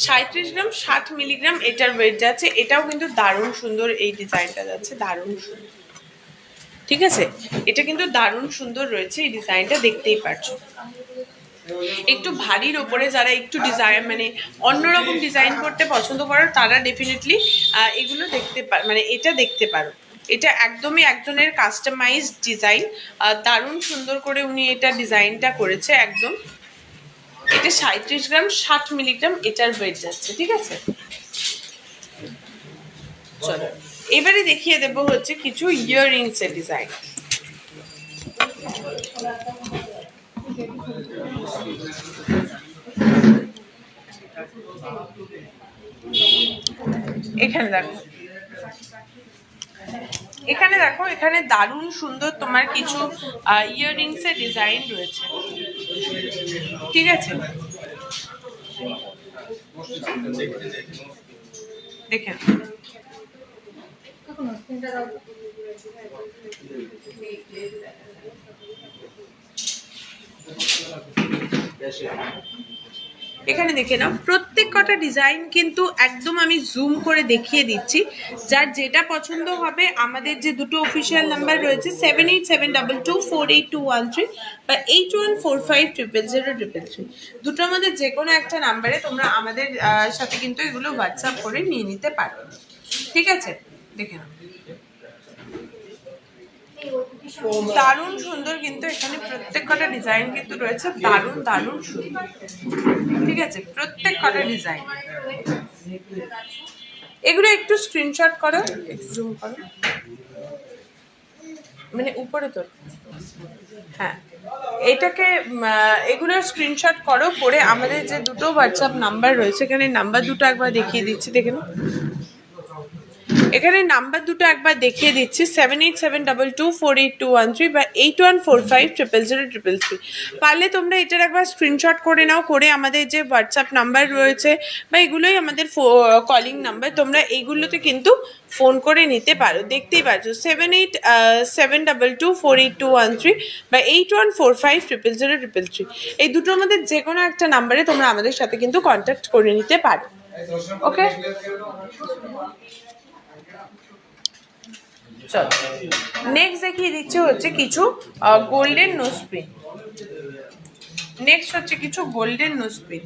37 গ্রাম 60 মিলিগ্রাম এটার ওয়েট যাচ্ছে। এটাও কিন্তু দারুণ সুন্দর, এই ডিজাইনটা যাচ্ছে দারুণ সুন্দর। ঠিক আছে, এটা কিন্তু দারুণ সুন্দর রয়েছে, এই ডিজাইনটা দেখতেই পাচ্ছ। একটু ভারীর ওপরে যারা একটু ডিজাইন মানে অন্যরকম ডিজাইন করতে পছন্দ করো, তারা ডেফিনেটলি এগুলো দেখতে মানে এটা দেখতে পারো। এটা একদমই একজনের কাস্টমাইজ ডিজাইন, দারুণ সুন্দর করে উনি এটা ডিজাইনটা করেছে একদম। এটা 37 গ্রাম 60 মিলিগ্রাম এটার ওয়েট যাচ্ছে। ঠিক আছে, চলো এবারে দেখিয়ে দেবো হচ্ছে কিছু ইয়াররিংস এর ডিজাইন। এখানে দেখো, এখানে দেখো, এখানে দারুণ সুন্দর তোমার কিছু ইয়াররিংস এর ডিজাইন রয়েছে, ঠিক আছে? দেখে নাও। এখানে দেখে নাও, প্রত্যেক কটা ডিজাইন কিন্তু একদম আমি জুম করে দেখিয়ে দিচ্ছি। যার যেটা পছন্দ হবে, আমাদের যে দুটো অফিসিয়াল নাম্বার রয়েছে 7872248213 বা 8145000033, দুটোর মধ্যে যে কোনো একটা নাম্বারে তোমরা আমাদের সাথে কিন্তু এগুলো হোয়াটসঅ্যাপ করে নিয়ে নিতে পারো, ঠিক আছে? দেখে নাও, দারুণ সুন্দর কিন্তু এখানে প্রত্যেক কটা ডিজাইন কিন্তু রয়েছে, দারুণ দারুণ সুন্দর, ঠিক আছে? প্রত্যেক কটা ডিজাইন, এগুলো একটু স্ক্রিনশট করো, একটু জুম করো, মানে উপরে তো, হ্যাঁ, এটাকে এগুলোর স্ক্রিনশট করো, করে আমাদের যে দুটো হোয়াটসঅ্যাপ নাম্বার রয়েছে, এখানে নাম্বার দুটো একবার দেখিয়ে দিচ্ছি, দেখে নাও। এখানে নাম্বার দুটো একবার দেখিয়ে দিচ্ছি, 7872248213 বা 8145000033। পারলে তোমরা এটার একবার স্ক্রিনশট করে নাও, করে আমাদের যে হোয়াটসঅ্যাপ নাম্বার রয়েছে বা এগুলোই আমাদের কলিং নাম্বার, তোমরা এইগুলোতে কিন্তু ফোন করে নিতে পারো। দেখতেই পাচ্ছ 7872248213 বা 8145000033, এই দুটোর মধ্যে যে কোনো একটা নাম্বারে তোমরা আমাদের সাথে কিন্তু কন্ট্যাক্ট করে নিতে পারো। ওকে, চলো নেক্সট দেখিয়ে দিচ্ছে হচ্ছে কিছু গোল্ডেন নোজপিন। নেক্সট হচ্ছে কিছু গোল্ডেন নোজপিন।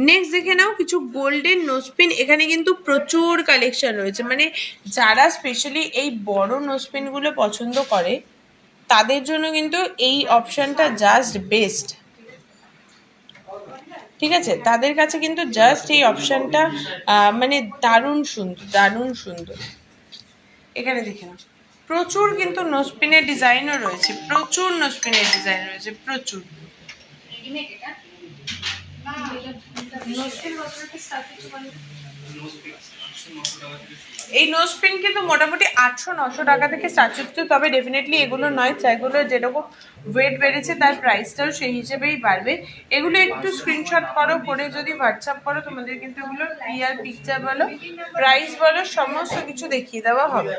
নেক্সট দেখে নাও কিছু গোল্ডেন নোজপিন। এখানে কিন্তু প্রচুর কালেকশন রয়েছে, মানে যারা স্পেশালি এই বড় নোজপিনগুলো পছন্দ করে তাদের জন্য কিন্তু এই অপশনটা জাস্ট বেস্ট, ঠিক আছে? তাদের কাছে কিন্তু জাস্ট এই অপশনটা মানে দারুণ সুন্দর, দারুণ সুন্দর। এখানে দেখে নাও, প্রচুর কিন্তু নোজপিনের ডিজাইনও রয়েছে, প্রচুর নোজপিনের ডিজাইন রয়েছে, প্রচুর। এই নোজপিন কিন্তু মোটামুটি 800-900 টাকা থেকে স্টার্ট হচ্ছে, তবে ডেফিনেটলি এগুলো নয়, যেগুলো যেরকম ওয়েট বেড়েছে তার প্রাইসটাও সেই হিসেবেই বাড়বে। এগুলো একটু স্ক্রিনশট করো, করে যদি হোয়াটসঅ্যাপ করো তোমাদের কিন্তু এগুলো ক্লিয়ার পিকচার বলো, প্রাইস বলো, সমস্ত কিছু দেখিয়ে দেওয়া হবে।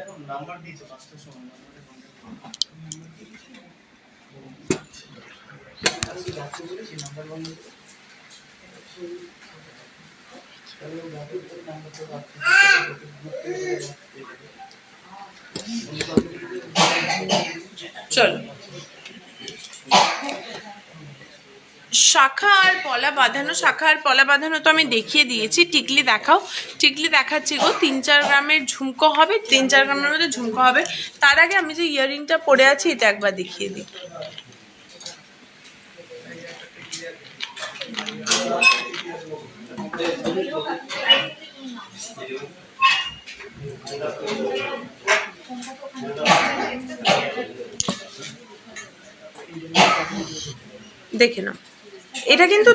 চলো, শাখা আর পলা বাঁধানো, শাখা আর পলা বাঁধানো তো আমি দেখিয়ে দিয়েছি। টিকলি দেখাও, টিকলি দেখাচ্ছি গো। 3-4 গ্রামের ঝুমকো হবে, 3-4 গ্রামের মধ্যে ঝুমকো হবে। তার আগে আমি যে ইয়াররিংটা পরে আছি এটা একবার দেখিয়ে দিই। দেখে নাও, এটা কিন্তু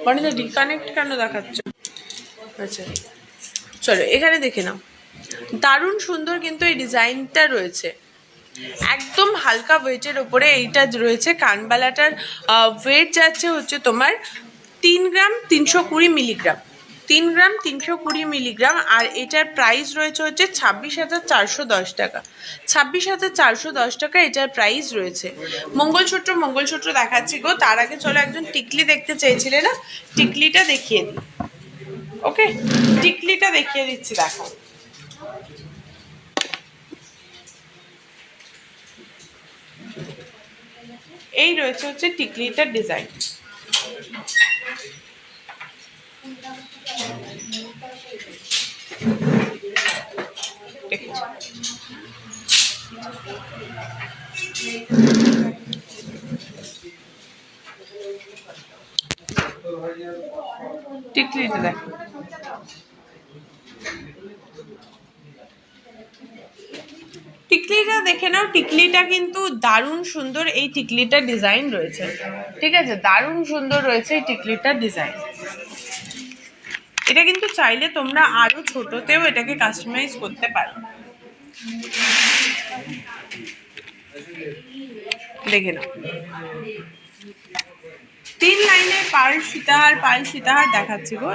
মানে ডিকানেক্ট কেন দেখাচ্ছে? আচ্ছা চলো, এখানে দেখে নাও, দারুণ সুন্দর কিন্তু এই ডিজাইনটা রয়েছে, একদম হালকা ওয়েটের ওপরে এইটা রয়েছে। কানবালাটার ওয়েট যাচ্ছে হচ্ছে তোমার 3 গ্রাম 320 মিলিগ্রাম, 3 গ্রাম 320 মিলিগ্রাম। আর এটার প্রাইস রয়েছে হচ্ছে 26,410 টাকা, 26,410 টাকা এটার প্রাইস রয়েছে। মঙ্গলসূত্র, মঙ্গলসূত্র দেখাচ্ছি গো। তার আগে চলো একজন টিকলি দেখতে চেয়েছিলে না, টিকলিটা দেখিয়ে দিই। ওকে, টিকলিটা দেখিয়ে দিচ্ছি, দেখো। এই রয়েছে হচ্ছে টিকলিটার ডিজাইন, টিকলিটা দেখো, টিকলিটা দেখে নাও, টিকলিটা কিন্তু দারুণ সুন্দর, এই টিকলিটার ডিজাইন রয়েছে, ঠিক আছে, দারুণ সুন্দর রয়েছে এই টিকলিটার ডিজাইন। এটা কিন্তু চাইলে তোমরা আরো ছোটতেও এটাকে কাস্টমাইজ করতে পারো। দেখে নাও, 3 লাইনের পার্ল সীতাহার দেখাচ্ছি গো।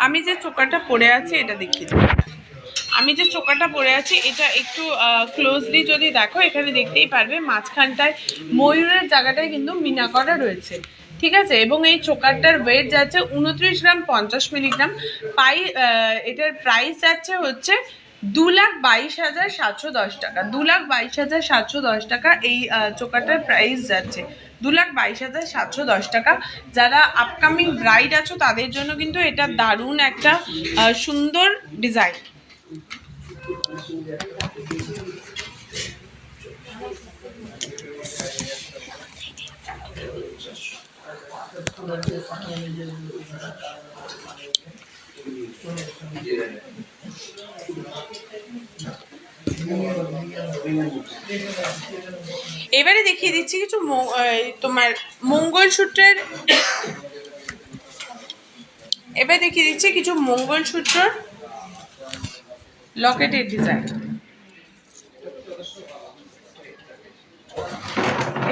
আমি যে চোকাটা পরে আছি এটা দেখিয়ে দিই। আমি যে চোকাটা পরে আছি এটা একটু ক্লোজলি যদি দেখো, এখানে দেখতেই পারবে মাঝখানটায় ময়ূরের জায়গাটায় কিন্তু মিনা করা রয়েছে, ঠিক আছে। এবং এই চোকারটার ওয়েট যাচ্ছে 29 গ্রাম 50 মিলিগ্রাম। এটার প্রাইস যাচ্ছে হচ্ছে 2,22,710 টাকা। 2,22,710 টাকা এই চোকারটার প্রাইস যাচ্ছে, 2,22,710 টাকা। যারা আপকামিং ব্রাইড আছো তাদের জন্য কিন্তু এটা দারুণ একটা সুন্দর ডিজাইন। এবারে দেখিয়ে দিচ্ছি কিছু তোমার মঙ্গলসূত্রের, এবার দেখিয়ে দিচ্ছি কিছু মঙ্গলসূত্র লকেটের ডিজাইন।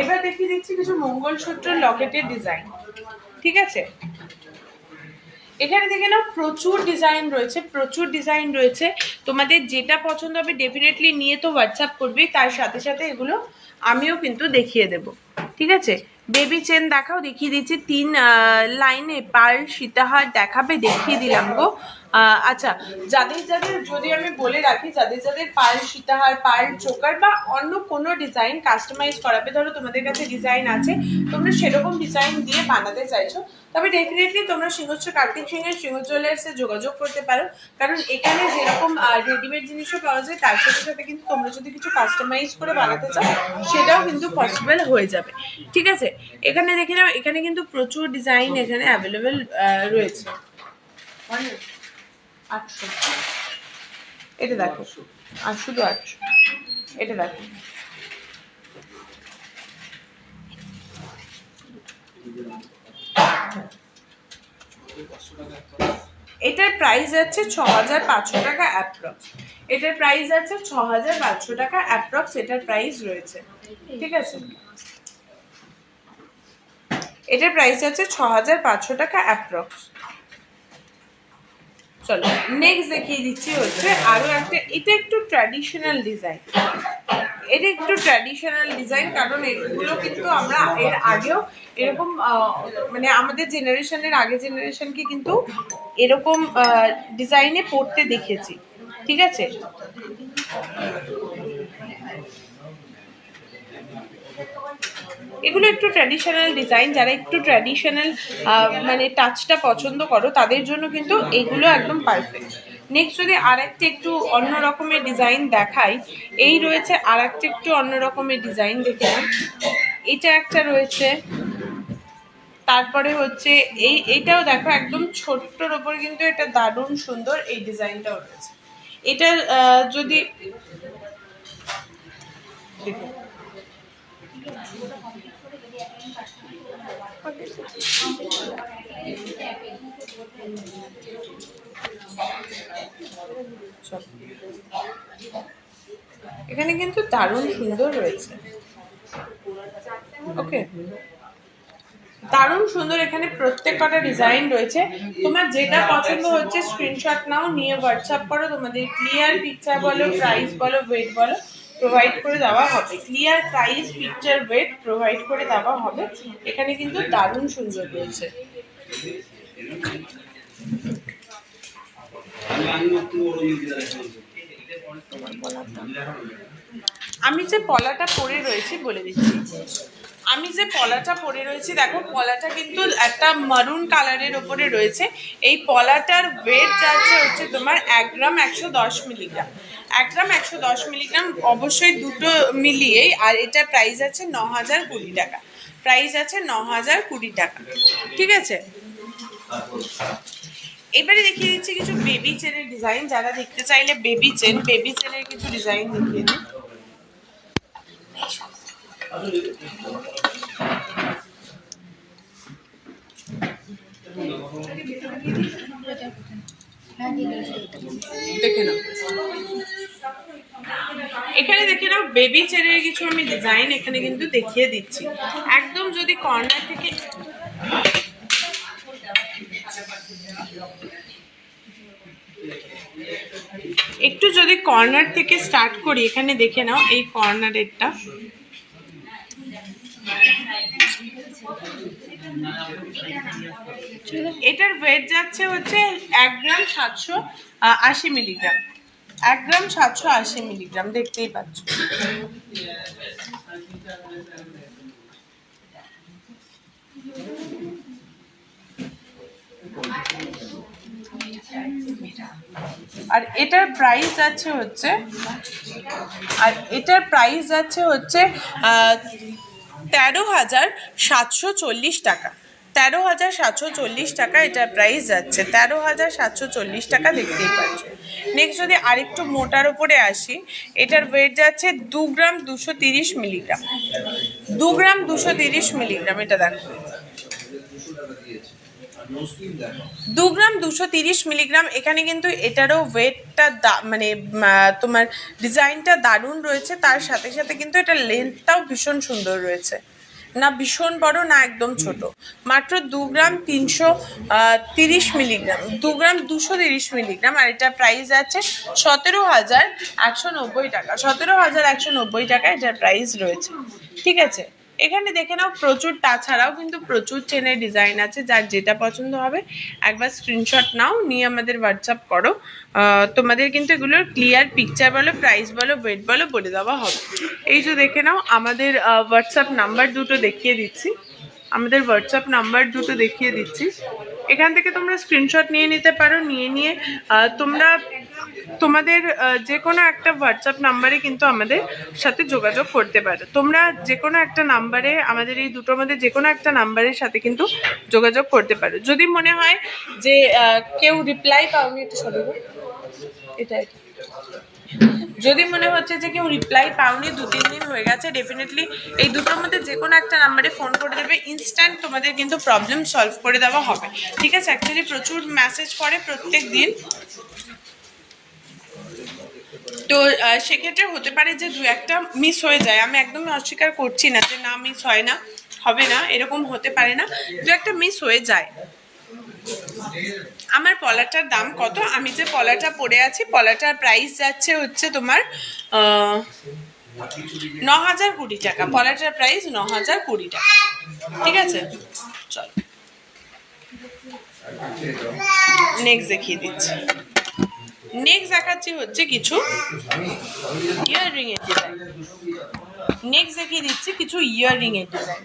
এবার দেখিয়ে দিচ্ছি কিছু মঙ্গলসূত্র লকেটের ডিজাইন, ঠিক আছে। এখানে দেখে নাও প্রচুর ডিজাইন রয়েছে, প্রচুর ডিজাইন রয়েছে। তোমাদের যেটা পছন্দ হবে ডেফিনেটলি নিয়ে তো হোয়াটসঅ্যাপ করবে, তার সাথে সাথে এগুলো আমিও কিন্তু দেখিয়ে দেব, ঠিক আছে। বেবি চেন দেখাও, দেখিয়ে দিচ্ছি 3 লাইনে পার্ল সীতাহার দেখাবে, দেখিয়ে দিলাম গো। আচ্ছা, যাদের যাদের যদি আমি বলে রাখি, যাদের যাদের পার্ল সীতাহার, পার্ল চোকার বা অন্য কোনো ডিজাইন কাস্টমাইজ করাবে, ধরো তোমাদের কাছে ডিজাইন আছে, তোমরা সেরকম ডিজাইন দিয়ে বানাতে চাইছো, তবে ডেফিনেটলি তোমরা সিংহশ্রী কার্তিক সিংহের সিংহ জুয়েলার্সে যোগাযোগ করতে পারো। কারণ এখানে যেরকম রেডিমেড জিনিসও পাওয়া যায়, তার সাথে সাথে কিন্তু তোমরা যদি কিছু কাস্টমাইজ করে বানাতে চাও সেটাও কিন্তু পসিবল হয়ে যাবে, ঠিক আছে। এখানে দেখে নাও, এখানে কিন্তু প্রচুর ডিজাইন এখানে অ্যাভেলেবেল রয়েছে। 800, এটা দেখো, আর শুধু 800, এটা দেখো। এটার প্রাইস যাচ্ছে 6,500 টাকা অ্যাপ্রক্স। এটার প্রাইস যাচ্ছে 6,500 টাকা অ্যাপ্রক্স, এটার প্রাইস রয়েছে, ঠিক আছে। এটার প্রাইস যাচ্ছে 6,500 টাকা অ্যাপ্রক্স। চলো নেক্সট দেখিয়ে দিচ্ছি হচ্ছে আরো একটা, এটা একটু ট্র্যাডিশনাল ডিজাইন, এটা একটু ট্র্যাডিশনাল ডিজাইন, কারণ এগুলো কিন্তু আমরা এর আগেও এরকম মানে আমাদের জেনারেশনের আগে জেনারেশনকে কিন্তু এরকম ডিজাইনে পড়তে দেখেছি, ঠিক আছে। এগুলো একটু ট্র্যাডিশনাল ডিজাইন, যারা একটু ট্র্যাডিশনাল মানে টাচটা পছন্দ করো তাদের জন্য কিন্তু এগুলো একদম পারফেক্ট। নেক্সট যদি আর একটা একটু অন্য রকমের ডিজাইন দেখাই, এই রয়েছে আর একটা একটু অন্য রকমের ডিজাইন, দেখে নাও, এটা একটা রয়েছে। তারপরে হচ্ছে এইটাও দেখো, একদম ছোট্টর ওপর কিন্তু এটা দারুণ সুন্দর, এই ডিজাইনটাও রয়েছে। এটা যদি দেখো, এখানে কিন্তু দারুণ সুন্দর রয়েছে, ওকে, দারুণ সুন্দর। এখানে প্রত্যেক কটা ডিজাইন রয়েছে, তোমার যেটা পছন্দ হচ্ছে স্ক্রিনশট নাও, নিয়ে হোয়াটসঅ্যাপ করো। তোমাদের ক্লিয়ার পিকচার বলো, প্রাইস বলো, ওয়েট বলো, প্রোভাইড করে দেওয়া হবে। Clear price, picture, weight provide করে দেওয়া হবে। এখানে কিন্তু দারুণ সুন্দর রয়েছে। আমি যে পলাটা পরে রয়েছি বলে দিচ্ছি, আমি যে পলাটা পরে রয়েছি দেখো, পলাটা কিন্তু একটা মারুন কালারের ওপরে রয়েছে। এই পলাটার ওয়েট যাচ্ছে হচ্ছে তোমার 1 গ্রাম 110 মিলিগ্রাম, 1 গ্রাম 110 মিলিগ্রাম, অবশ্যই দুটো মিলিয়েই। আর এটা প্রাইস আছে 9,020 টাকা, প্রাইস আছে 9,020 টাকা, ঠিক আছে। এবারে দেখিয়ে দিচ্ছি কিছু বেবি চেনের ডিজাইন। যারা দেখতে চাইলে বেবি চেনের কিছু ডিজাইন দেখিয়ে দিই। দেখে নাও, এখানে দেখে নাও বেবি চেনের কিছু আমি ডিজাইন এখানে কিন্তু দেখিয়ে দিচ্ছি। একদম যদি কর্নার থেকে একটু যদি কর্নার থেকে স্টার্ট করি, এখানে দেখে নাও এই কর্নারেরটা। এটার ওয়েট যাচ্ছে হচ্ছে 1 গ্রাম 780 মিলিগ্রাম। 1 গ্রাম 780 মিলিগ্রাম, দেখতেই পাচ্ছ। আর এটার প্রাইস যাচ্ছে হচ্ছে 13,740 টাকা। 13,740 টাকা এটার প্রাইস যাচ্ছে, 13,740 টাকা, দেখতেই পাচ্ছ। নেক্সট যদি আরেকটু মোটার উপরে আসি, এটার ওয়েট যাচ্ছে 2 গ্রাম 230 মিলিগ্রাম। 2 গ্রাম 230 মিলিগ্রাম, এটা দেখো 2 গ্রাম 230 মিলিগ্রাম। এখানে কিন্তু এটারও ওয়েটটা মানে তোমার ডিজাইনটা দারুণ রয়েছে, তার সাথে সাথে কিন্তু এটা লেন্থটাও ভীষণ সুন্দর রয়েছে, না ভীষণ বড় না একদম ছোট। মাত্র 2 গ্রাম 330 মিলিগ্রাম, 2 গ্রাম 230 মিলিগ্রাম। আর এটা প্রাইস আছে 17,190 টাকা। 17,190 টাকা এটার প্রাইস রয়েছে, ঠিক আছে। এখানে দেখে নাও প্রচুর, তাছাড়াও কিন্তু প্রচুর চেনের ডিজাইন আছে। যার যেটা পছন্দ হবে একবার স্ক্রিনশট নাও, নিয়ে আমাদের হোয়াটসঅ্যাপ করো। তোমাদের কিন্তু এগুলোর ক্লিয়ার পিকচার বলো, প্রাইস বলো, ওয়েট বলো বলে দেওয়া হবে। এই যে দেখে নাও আমাদের হোয়াটসঅ্যাপ নাম্বার দুটো দেখিয়ে দিচ্ছি। এখান থেকে তোমরা স্ক্রিনশট নিয়ে নিতে পারো। নিয়ে তোমরা তোমাদের যে কোনো একটা হোয়াটসঅ্যাপ নাম্বারে কিন্তু আমাদের সাথে যোগাযোগ করতে পারো। তোমরা যে কোনো একটা নাম্বারে, আমাদের এই দুটোর মধ্যে যে কোনো একটা নাম্বারের সাথে কিন্তু যোগাযোগ করতে পারো। যদি মনে হয় যে কেউ রিপ্লাই পাওনি, একটু সরে এটা যদি মনে হচ্ছে যে কেউ রিপ্লাই পাওনি, 2-3 দিন হয়ে গেছে, ডেফিনেটলি এই দুটোর মধ্যে যে কোনো একটা নাম্বারে ফোন করে দেবে, ইনস্ট্যান্ট তোমাদের কিন্তু প্রবলেম সলভ করে দেওয়া হবে, ঠিক আছে। অ্যাকচুয়ালি প্রচুর মেসেজ করে প্রত্যেক দিন, তো সেক্ষেত্রে হতে পারে যে 2-1টা মিস হয়ে যায়। আমি একদমই অস্বীকার করছি না যে না মিস হয় না, হবে না, এরকম হতে পারে না, 2-1টা মিস হয়ে যায়। আমার পলাটার দাম কত? আমি যে পলাটা পরে আছি, পলাটার প্রাইস যাচ্ছে হচ্ছে তোমার 9,020 টাকা। পলাটার প্রাইস 9,020 টাকা, ঠিক আছে। চল নেক্সট দেখিয়ে দিচ্ছি। নেক্সট দেখাচ্ছি হচ্ছে কিছু ইয়াররিং এর ডিজাইন। নেক্সট দেখিয়ে দিচ্ছি কিছু ইয়াররিং এর ডিজাইন।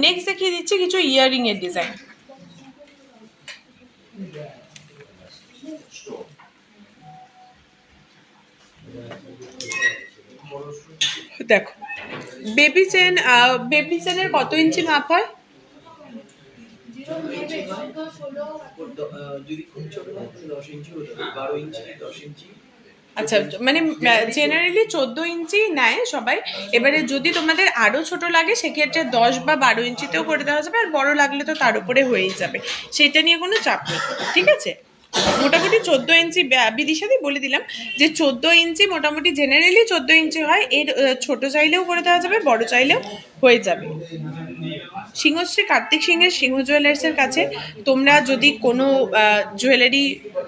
নেক্সট দেখিয়ে দিচ্ছি কিছু ইয়াররিং এর ডিজাইন। দেখো বেবি চেনের কত ইঞ্চি মাপ হয়? আচ্ছা, মানে জেনারেলি 14 ইঞ্চি নেয় সবাই। এবারে যদি তোমাদের আরো ছোট লাগে সেক্ষেত্রে 10 বা 12 ইঞ্চিতেও করে দেওয়া যাবে, আর বড় লাগলে তো তার উপরে হয়েই যাবে, সেটা নিয়ে কোনো চাপ নেই, ঠিক আছে। মোটামুটি 14 ইঞ্চি, বিদিশাদি বলে দিলাম যে 14 ইঞ্চি মোটামুটি জেনারেলি 14 ইঞ্চি হয়। এর ছোট চাইলেও করে দেওয়া যাবে, বড় চাইলেও হয়ে যাবে। সিংহশ্রী কার্তিক সিংহের সিংহ জুয়েলার্সের কাছে তোমরা যদি কোনো জুয়েলারি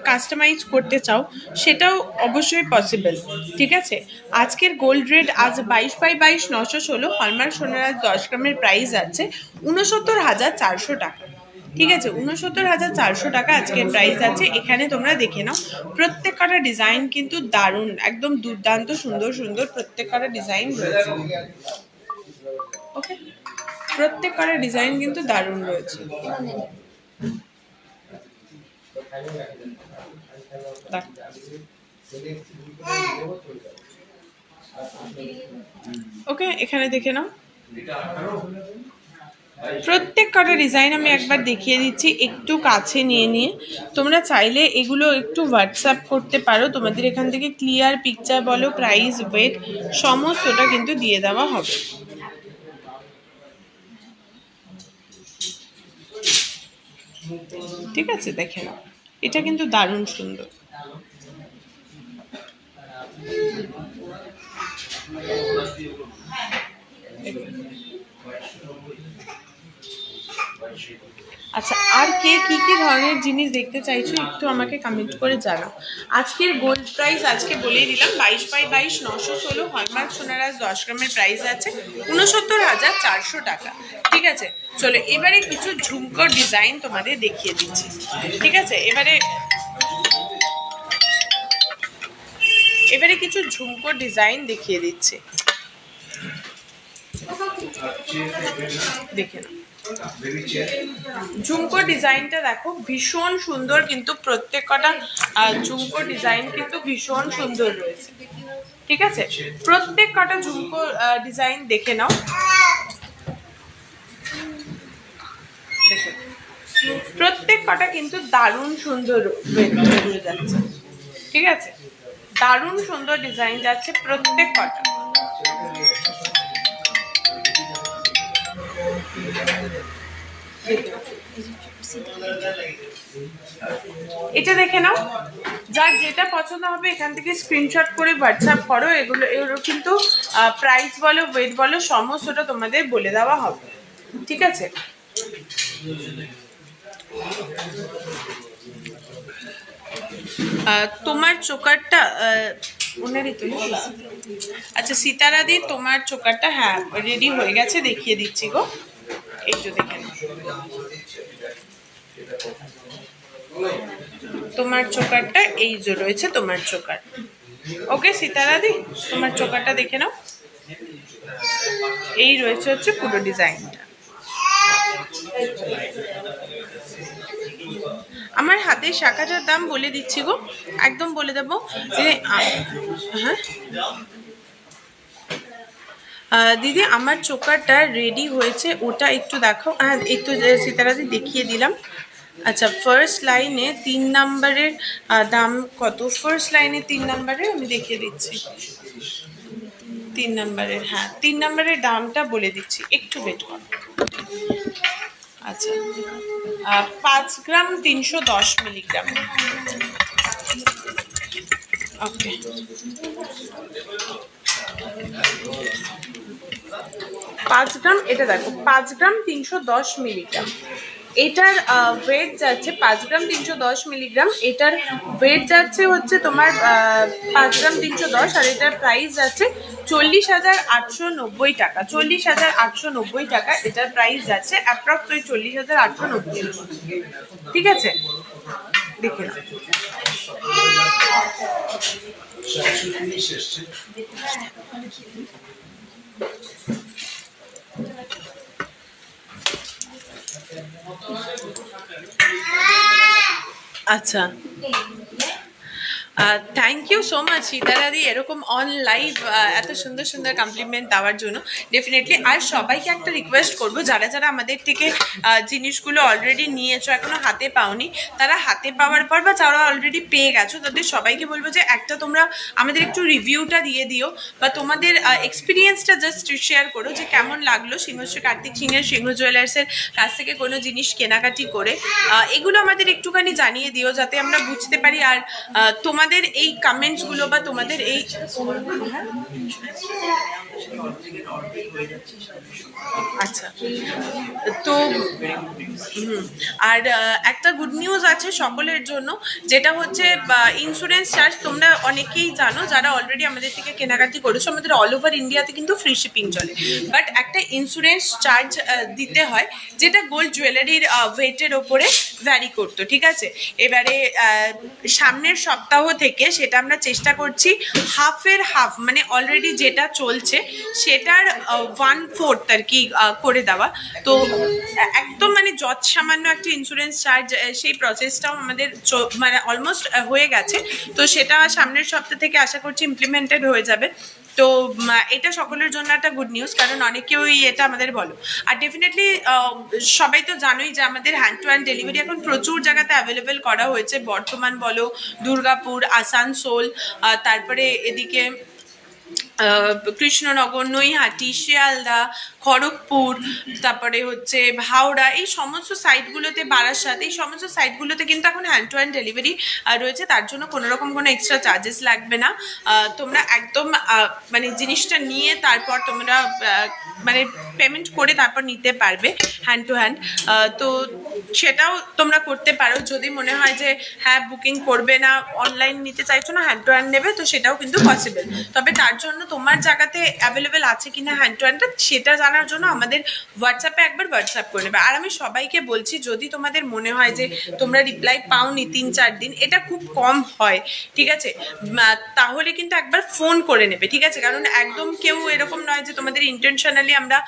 কাস্টমাইজ করতে চাও সেটাও অবশ্যই পসিবল, ঠিক আছে। আজকের গোল্ড রেট আজ 22/22 916, হলমার্ক সোনার 10 গ্রামের প্রাইস আছে 69,400 টাকা, ঠিক আছে। 69,400 টাকা আজকের প্রাইস আছে। এখানে তোমরা দেখে নাও প্রত্যেক কটা ডিজাইন কিন্তু দারুণ, একদম দুর্দান্ত সুন্দর সুন্দর প্রত্যেক কটা ডিজাইন রয়েছে, ওকে। প্রত্যেক কটা ডিজাইন কিন্তু দারুণ রয়েছে। ওকে, এখানে দেখে নাও প্রত্যেক কটা ডিজাইন আমি একবার দেখিয়ে দিচ্ছি একটু কাছে নিয়ে নিয়ে। তোমরা চাইলে এগুলো একটু হোয়াটসঅ্যাপ করতে পারো, তোমাদের এখান থেকে ক্লিয়ার পিকচার বলো, প্রাইস, ওয়েট সমস্তটা কিন্তু দিয়ে দেওয়া হবে। ঠিক আছে, দেখে নাও, এটা কিন্তু দারুণ সুন্দর। আচ্ছা, আর কে কি কি ধরনের জিনিস দেখতে চাইছো একটু আমাকে কমেন্ট করে জানাও। আজকের গোল্ড প্রাইস আজকে বলেই দিলাম, 22/22 916 হলমার্ক সোনারাজ 10 গ্রামের প্রাইস আছে 69,400 টাকা। ঠিক আছে, চলো এবারে কিছু ঝুমকোর ডিজাইন তোমাদের দেখিয়ে দিচ্ছি। ঠিক আছে, এবারে কিছু ঝুমকোর ডিজাইন দেখিয়ে দিচ্ছি, দেখে নাও। ঝুমকো ডিজাইনটা দেখো ভীষণ সুন্দর, কিন্তু প্রত্যেক কটা ঝুমকো ডিজাইন কিন্তু ভীষণ সুন্দর রয়েছে। ঠিক আছে, প্রত্যেক কটা ঝুমকো ডিজাইন দেখে নাও, দেখে প্রত্যেক কটা কিন্তু দারুণ সুন্দর হয়ে যাচ্ছে। ঠিক আছে, দারুণ সুন্দর ডিজাইন যাচ্ছে প্রত্যেক কটা। এটা দেখে নাও, যার যেটা পছন্দ হবে এখান থেকে স্ক্রিনশট করে হোয়াটসঅ্যাপ করো। এগুলো কিন্তু প্রাইস বলো, ওয়েট বলো সমস্তটা তোমাদের বলে দেওয়া হবে। ঠিক আছে, তোমার চোকারটা ওনারই তো, আচ্ছা সীতারাদি তোমার চোকারটা হ্যাঁ রেডি হয়ে গেছে, দেখিয়ে দিচ্ছি গো, এই যে দেখে নাও তোমার চোকারটা, এই যে রয়েছে তোমার চোকার। ওকে সীতারাদি, তোমার চোকারটা দেখে নাও, এই রয়েছে হচ্ছে পুরো ডিজাইনটা। আমার হাতের শাখাটার দাম বলে দিচ্ছি গো, একদম বলে দেবো যে হ্যাঁ দিদি আমার চোকারটা রেডি হয়েছে, ওটা একটু দেখাও। হ্যাঁ এই তো সীতারাদি দেখিয়ে দিলাম। আচ্ছা, ফার্স্ট লাইনে 3 নাম্বারের দাম কত? ফার্স্ট লাইনে 3 নাম্বারের আমি দেখিয়ে দিচ্ছি, 3 নাম্বারের, হ্যাঁ 3 নাম্বারের দামটা বলে দিচ্ছি, একটু ওয়েট করো। আচ্ছা 5 গ্রাম 310 মিলিগ্রাম। ওকে, 5 গ্রাম, এটা দেখো 5 গ্রাম 310 মিলিগ্রাম। এটার ওয়েট যাচ্ছে 5 গ্রাম 310 মিলিগ্রাম, এটার ওয়েট যাচ্ছে হচ্ছে তোমার 5 গ্রাম 310, আর এটার প্রাইস যাচ্ছে 40,890 টাকা। 40,890 টাকা এটার প্রাইস যাচ্ছে, অ্যাপ্রক্স ওই 40,890। ঠিক আছে, দেখে নাও। আচ্ছা, থ্যাংক ইউ সো মাচ সীতারাদি এরকম অন লাইভ এত সুন্দর সুন্দর কমপ্লিমেন্ট দেওয়ার জন্য। ডেফিনেটলি, আর সবাইকে একটা রিকোয়েস্ট করবো, যারা যারা আমাদের থেকে জিনিসগুলো অলরেডি নিয়েছো এখনো হাতে পাওনি, তারা হাতে পাওয়ার পর বা যারা অলরেডি পেয়ে গেছো তাদের সবাইকে বলবো যে একটা তোমরা আমাদের একটু রিভিউটা দিয়ে দিও, বা তোমাদের এক্সপিরিয়েন্সটা জাস্ট শেয়ার করো যে কেমন লাগলো সিংহশ্রী কার্তিক সিংহের সিংহ জুয়েলার্সের কাছ থেকে কোনো জিনিস কেনাকাটি করে। এগুলো আমাদের একটুখানি জানিয়ে দিও যাতে আমরা বুঝতে পারি, আর তোমাদের এই কমেন্টসগুলো বা তোমাদের এই আচ্ছা তো আর একটা গুড নিউজ আছে সকলের জন্য, যেটা হচ্ছে ইন্স্যুরেন্স চার্জ তোমরা অনেকেই জানো যারা অলরেডি আমাদের থেকে কেনাকাটি করেছো, আমাদের অল ওভার ইন্ডিয়াতে কিন্তু ফ্রি শিপিং চলে, বাট একটা ইন্স্যুরেন্স চার্জ দিতে হয় যেটা গোল্ড জুয়েলারির ওয়েটের ওপরে ভ্যারি করতো। ঠিক আছে, এবারে সামনের সপ্তাহ থেকে সেটা আমরা চেষ্টা করছি হাফের হাফ, মানে অলরেডি যেটা চলছে সেটার 1/4 আর কি করে দেওয়া। তো একদম মানে যত সামান্য একটা ইন্স্যুরেন্স চার্জ, সেই প্রসেসটাও আমাদের মানে অলমোস্ট হয়ে গেছে, তো সেটা সামনের সপ্তাহ থেকে আশা করছি ইমপ্লিমেন্টেড হয়ে যাবে। তো এটা সকলের জন্য একটা গুড নিউজ, কারণ অনেকেই এটা আমাদের বলো। আর ডেফিনেটলি সবাই তো জানোই যে আমাদের হ্যান্ড টু হ্যান্ড ডেলিভারি এখন প্রচুর জায়গাতে অ্যাভেলেবেল করা হয়েছে, বর্ধমান বলো, দুর্গাপুর, আসানসোল, তারপরে এদিকে কৃষ্ণনগর, নৈহাটি, শিয়ালদা, খড়গপুর, তারপরে হচ্ছে হাওড়া, এই সমস্ত সাইটগুলোতে, বারাসাত, এই সমস্ত সাইটগুলোতে কিন্তু এখন হ্যান্ড টু হ্যান্ড ডেলিভারি রয়েছে। তার জন্য কোনো রকম কোনো এক্সট্রা চার্জেস লাগবে না। তোমরা একদম মানে জিনিসটা নিয়ে তারপর তোমরা মানে পেমেন্ট করে তারপর নিতে পারবে হ্যান্ড টু হ্যান্ড। তো সেটাও তোমরা করতে পারো যদি মনে হয় যে হ্যাঁ বুকিং করবে না, অনলাইন নিতে চাইছো না, হ্যান্ড টু হ্যান্ড নেবে, তো সেটাও কিন্তু পসিবল। তবে তার জন্য তোমার জায়গাতে অ্যাভেলেবেল আছে কিনা হ্যান্ড টু হ্যান্ডটা সেটা জানার জন্য আমাদের হোয়াটসঅ্যাপে একবার হোয়াটসঅ্যাপ করে নেবে। আর আমি সবাইকে বলছি, যদি তোমাদের মনে হয় যে তোমরা রিপ্লাই পাওনি 3-4 দিন, এটা খুব কম হয়, ঠিক আছে, তাহলে কিন্তু একবার ফোন করে নেবে, ঠিক আছে? কারণ একদম কেউ এরকম নয় যে তোমাদের ইন্টেনশনালি আমরা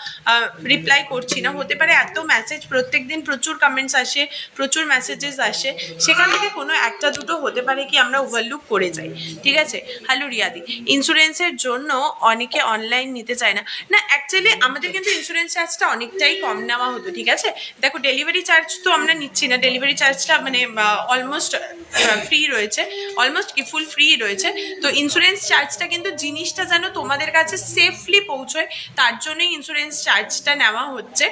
রিপ্লাই করছি না। হতে পারে এত মেসেজ প্রত্যেক দিন, প্রচুর কমেন্টস আসে, প্রচুর মেসেজেস আসে, সেখান থেকে কোনো একটা দুটো হতে পারে কি আমরা ওভারলুক করে যাই, ঠিক আছে? হ্যালো রিয়াদি, ইন্স্যুরেন্সের জন্য অনেকে অনলাইন নিতে চায় না। না, অ্যাকচুয়ালি আমাদের কিন্তু ইন্স্যুরেন্স চার্জটা অনেকটাই কম নেওয়া হতো, ঠিক আছে? দেখো, ডেলিভারি চার্জ তো আমরা নিচ্ছি না, ডেলিভারি চার্জটা মানে অলমোস্ট ফ্রি রয়েছে, অলমোস্ট কি ফুল ফ্রি রয়েছে। তো ইন্স্যুরেন্স চার্জটা কিন্তু জিনিসটা যেন তোমাদের কাছে সেফলি পৌঁছয়, তার জন্যই ইন্স্যুরেন্স চার্জটা নেওয়া হচ্ছে।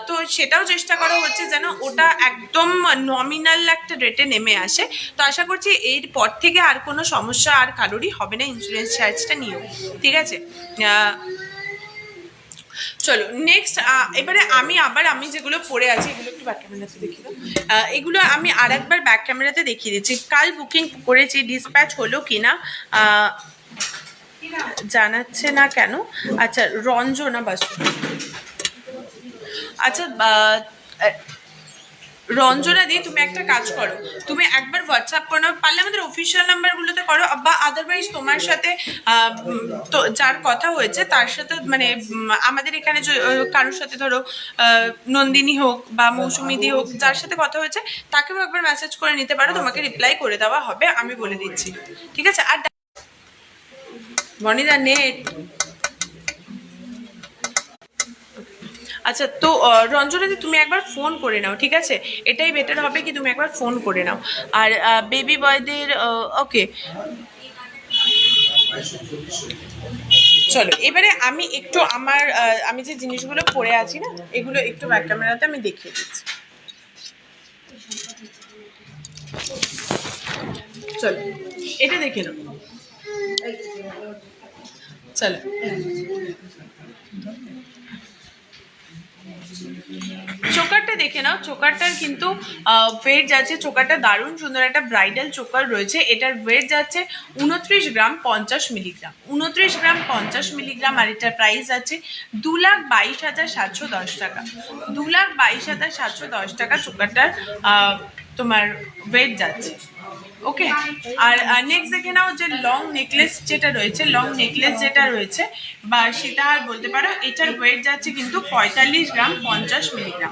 তো সেটাও চেষ্টা করা হচ্ছে যেন ওটা একদম নমিনাল একটা রেটে নেমে আসে। তো আশা করছি এরপর থেকে আর কোনো সমস্যা আর কারোরই হবে না ইন্স্যুরেন্স চার্জটা নিয়েও, ঠিক আছে? চলো নেক্সট, এবারে আমি যেগুলো পড়ে আছি এগুলো একটু ব্যাক ক্যামেরাতে দেখিয়ে দাও। এগুলো আমি আর একবার ব্যাক ক্যামেরাতে দেখিয়ে দিচ্ছি। কাল বুকিং করেছি, ডিসপ্যাচ হলো কিনা জানাচ্ছে না কেন। আচ্ছা, রঞ্জনা বাসু, আচ্ছা রঞ্জনা দি, তুমি একটা কাজ করো, তুমি একবার হোয়াটসঅ্যাপ করো, পারলে আমাদের অফিসিয়াল নাম্বারগুলোতে করো, বা আদারওয়াইজ তোমার সাথে তো যার কথা হয়েছে তার সাথে মানে আমাদের এখানে কারোর সাথে ধরো নন্দিনী হোক বা মৌসুমিদি হোক, যার সাথে কথা হয়েছে তাকেও একবার মেসেজ করে নিতে পারো, তোমাকে রিপ্লাই করে দেওয়া হবে, আমি বলে দিচ্ছি, ঠিক আছে? আর মনিদা নেট, আচ্ছা, তো রঞ্জনাদি তুমি একবার ফোন করে নাও, ঠিক আছে? এটাই বেটার হবে কি তুমি একবার ফোন করে নাও। আর বেবি বয়দের ওকে, চলো এবারে আমি একটু আমি যে জিনিসগুলো পরে আছি না, এগুলো একটু ব্যাক ক্যামেরাতে আমি দেখিয়ে দিচ্ছি। চলো এটা দেখে নাও, চলো চোকারটা দেখে নাও। চোকারটার কিন্তু ওয়েট যাচ্ছে, চোকারটা দারুণ সুন্দর একটা ব্রাইডাল চোকার রয়েছে। এটার ওয়েট যাচ্ছে 29 গ্রাম 50 মিলিগ্রাম, 29 গ্রাম 50 মিলিগ্রাম। আর এটার প্রাইস আছে 2,22,710 টাকা, 2,22,710 টাকা চোকারটার তোমার ওয়েট যাচ্ছে। ওকে, আর নেক্সট দেখে নাও যে লং নেকলেস যেটা রয়েছে, লং নেকলেস যেটা রয়েছে বা সেটা আর বলতে পারো, এটার ওয়েট যাচ্ছে কিন্তু 45 গ্রাম 50 মিলিগ্রাম,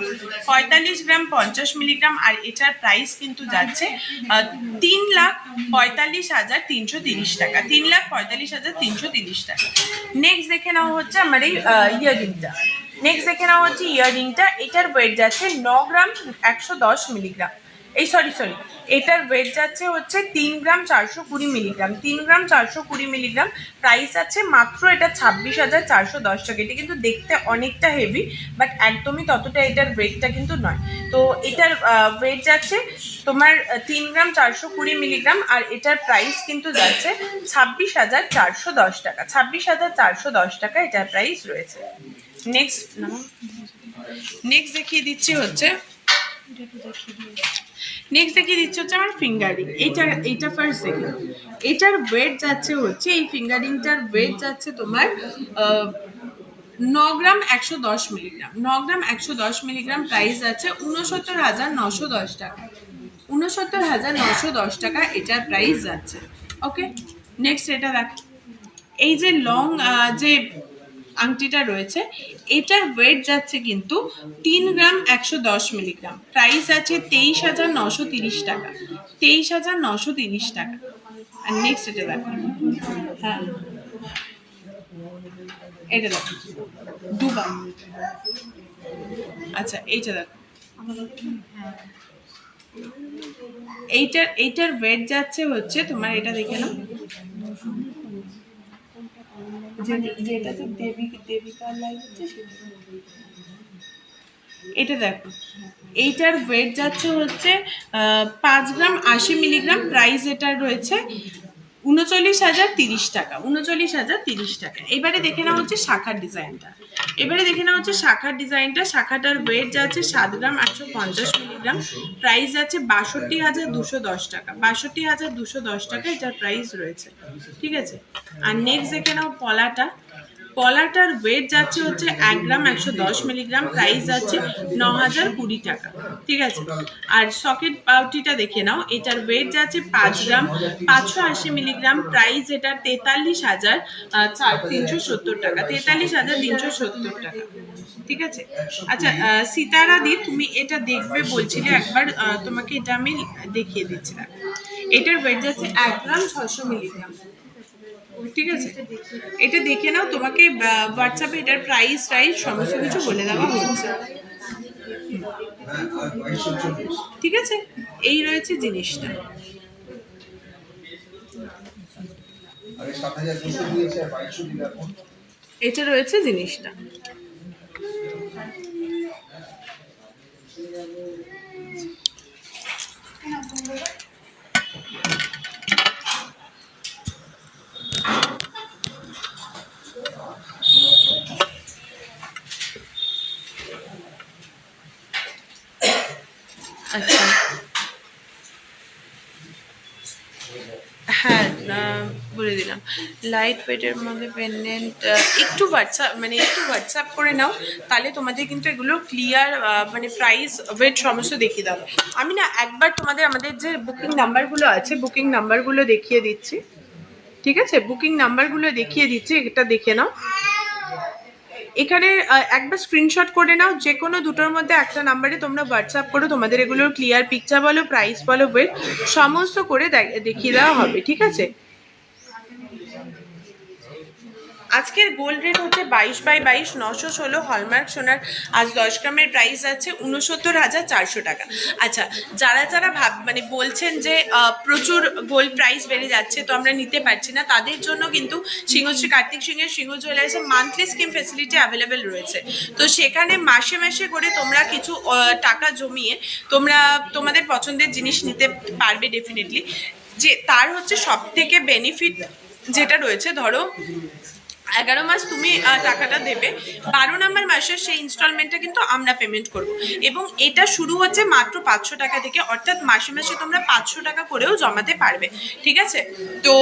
45 গ্রাম 50 মিলিগ্রাম। আর এটার প্রাইস কিন্তু যাচ্ছে 3,45,330 টাকা, 3,45,330 টাকা। নেক্সট দেখে নাও হচ্ছে আমার এই ইয়াররিংটা, নেক্সট দেখে নাও হচ্ছে ইয়াররিংটা। এটার ওয়েট যাচ্ছে 9 গ্রাম 110 মিলিগ্রাম, এই সরি এটার ওয়েট যাচ্ছে হচ্ছে 3 গ্রাম 420 মিলিগ্রাম, 3 গ্রাম 420 মিলিগ্রাম। প্রাইস আছে মাত্র এটা 26,410 টাকা। এটা কিন্তু দেখতে অনেকটা হেভি, বাট একদমই ততটা এটার ওয়েটটা কিন্তু নয়। তো এটার ওয়েট যাচ্ছে তোমার 3 গ্রাম 420 মিলিগ্রাম, আর এটার প্রাইস কিন্তু যাচ্ছে 26,410 টাকা, 26,410 টাকা এটার প্রাইস রয়েছে। নেক্সট দেখিয়ে দিচ্ছি হচ্ছে আমার ফিঙ্গারিং। এইটা ফার্স্ট দেখি, এটার ওয়েট যাচ্ছে হচ্ছে, এই ফিঙ্গারিংটার ওয়েট যাচ্ছে তোমার 9 গ্রাম 110 মিলিগ্রাম, 9 গ্রাম 110 মিলিগ্রাম। প্রাইস আছে 69,910 টাকা, 69,910 টাকা এটার প্রাইস যাচ্ছে। ওকে, নেক্সট এটা দেখ, এই যে লং যে আংটিটা রয়েছে, এটার ওয়েট যাচ্ছে কিন্তু 3 গ্রাম 110 মিলিগ্রাম। প্রাইস আছে 23,930 টাকা, 23,930 টাকা। আর নেক্সট এটা দেখো, হ্যাঁ এটা দেখো দুবার। আচ্ছা এইটা দেখো, এইটার ওয়েট যাচ্ছে হচ্ছে তোমার, এটা দেখে নাও, যেটাতে দেবিকা লাইভ হচ্ছে সেটা। এটা দেখো, এইটার ওয়েট যাচ্ছে হচ্ছে 5 গ্রাম 80 মিলিগ্রাম, প্রাইস এটার রয়েছে 39,030 টাকা, 39,030 টাকা। এবারে দেখে নেওয়া হচ্ছে শাখার ডিজাইনটা, শাখাটার ওয়েট যাচ্ছে 7 গ্রাম 850 মিলিগ্রাম, প্রাইস যাচ্ছে 62,210 টাকা, 62,210 টাকা এটার প্রাইস রয়েছে, ঠিক আছে। আর নেক্সট দেখে নাও পলাটার ওয়েট যাচ্ছে হচ্ছে 1 গ্রাম 110 মিলিগ্রাম, প্রাইস যাচ্ছে 9,020 টাকা, ঠিক আছে। আর সকেট পাউটিটা দেখে নাও, এটার ওয়েট যাচ্ছে 5 গ্রাম 580 মিলিগ্রাম, প্রাইস এটা 43,370 টাকা, 43,370 টাকা, ঠিক আছে। আচ্ছা সিতারা দি, তুমি এটা দেখবে বলছিলে একবার, তোমাকে এটা আমি দেখিয়ে দিচ্ছিলাম। এটার ওয়েট যাচ্ছে 1 গ্রাম 600 মিলিগ্রাম, ঠিক আছে। এটা দেখে নাও, তোমাকে হোয়াটসঅ্যাপে এটার প্রাইস সমস্ত কিছু বলে দেওয়া হচ্ছে, ঠিক আছে। এই রয়েছে জিনিসটা। এটা রয়েছে জিনিসটা। আচ্ছা হ্যাঁ, বলে দিলাম লাইট ওয়েটের মধ্যে পেন্ডেন্ট, একটু হোয়াটসঅ্যাপ করে নাও, তাহলে তোমাদের কিন্তু এগুলো ক্লিয়ার মানে প্রাইস ওয়েট সমস্ত দেখিয়ে দাও। আমি না একবার তোমাদের আমাদের যে বুকিং নাম্বারগুলো আছে, বুকিং নাম্বারগুলো দেখিয়ে দিচ্ছি, ঠিক আছে। বুকিং নাম্বারগুলো দেখিয়ে দিচ্ছি, এটা দেখে নাও। এখানে একবার স্ক্রিনশট করে নাও, যে কোনো দুটোর মধ্যে একটা নাম্বারে তোমরা হোয়াটসঅ্যাপ করো, তোমাদের এগুলোর ক্লিয়ার পিকচার বলো, প্রাইস বলো, ওয়েট সমস্ত করে দেখিয়ে দেওয়া হবে, ঠিক আছে। আজকের গোল্ড রেট হচ্ছে 22/22 916 হলমার্ক সোনার, আজ 10 গ্রামের প্রাইস আছে 69,400 টাকা। আচ্ছা যারা বলছেন যে প্রচুর গোল্ড প্রাইস বেড়ে যাচ্ছে, তো আমরা নিতে পারছি না, তাদের জন্য কিন্তু সিংহশ্রী কার্তিক সিংহের সিংহ জুয়েলার্সে মান্থলি স্কিম ফেসিলিটি অ্যাভেলেবেল রয়েছে। তো সেখানে মাসে মাসে করে তোমরা কিছু টাকা জমিয়ে তোমরা তোমাদের পছন্দের জিনিস নিতে পারবে ডেফিনেটলি। যে তার হচ্ছে সব থেকে বেনিফিট যেটা রয়েছে, ধরো 11 মাস তুমি টাকাটা দেবে, 12 নম্বর মাসের সেই ইনস্টলমেন্টটা কিন্তু আমরা পেমেন্ট করব, এবং এটা শুরু হচ্ছে মাত্র 500 টাকা থেকে, অর্থাৎ মাসে মাসে তোমরা 500 টাকা করেও জমাতে পারবে, ঠিক আছে। তো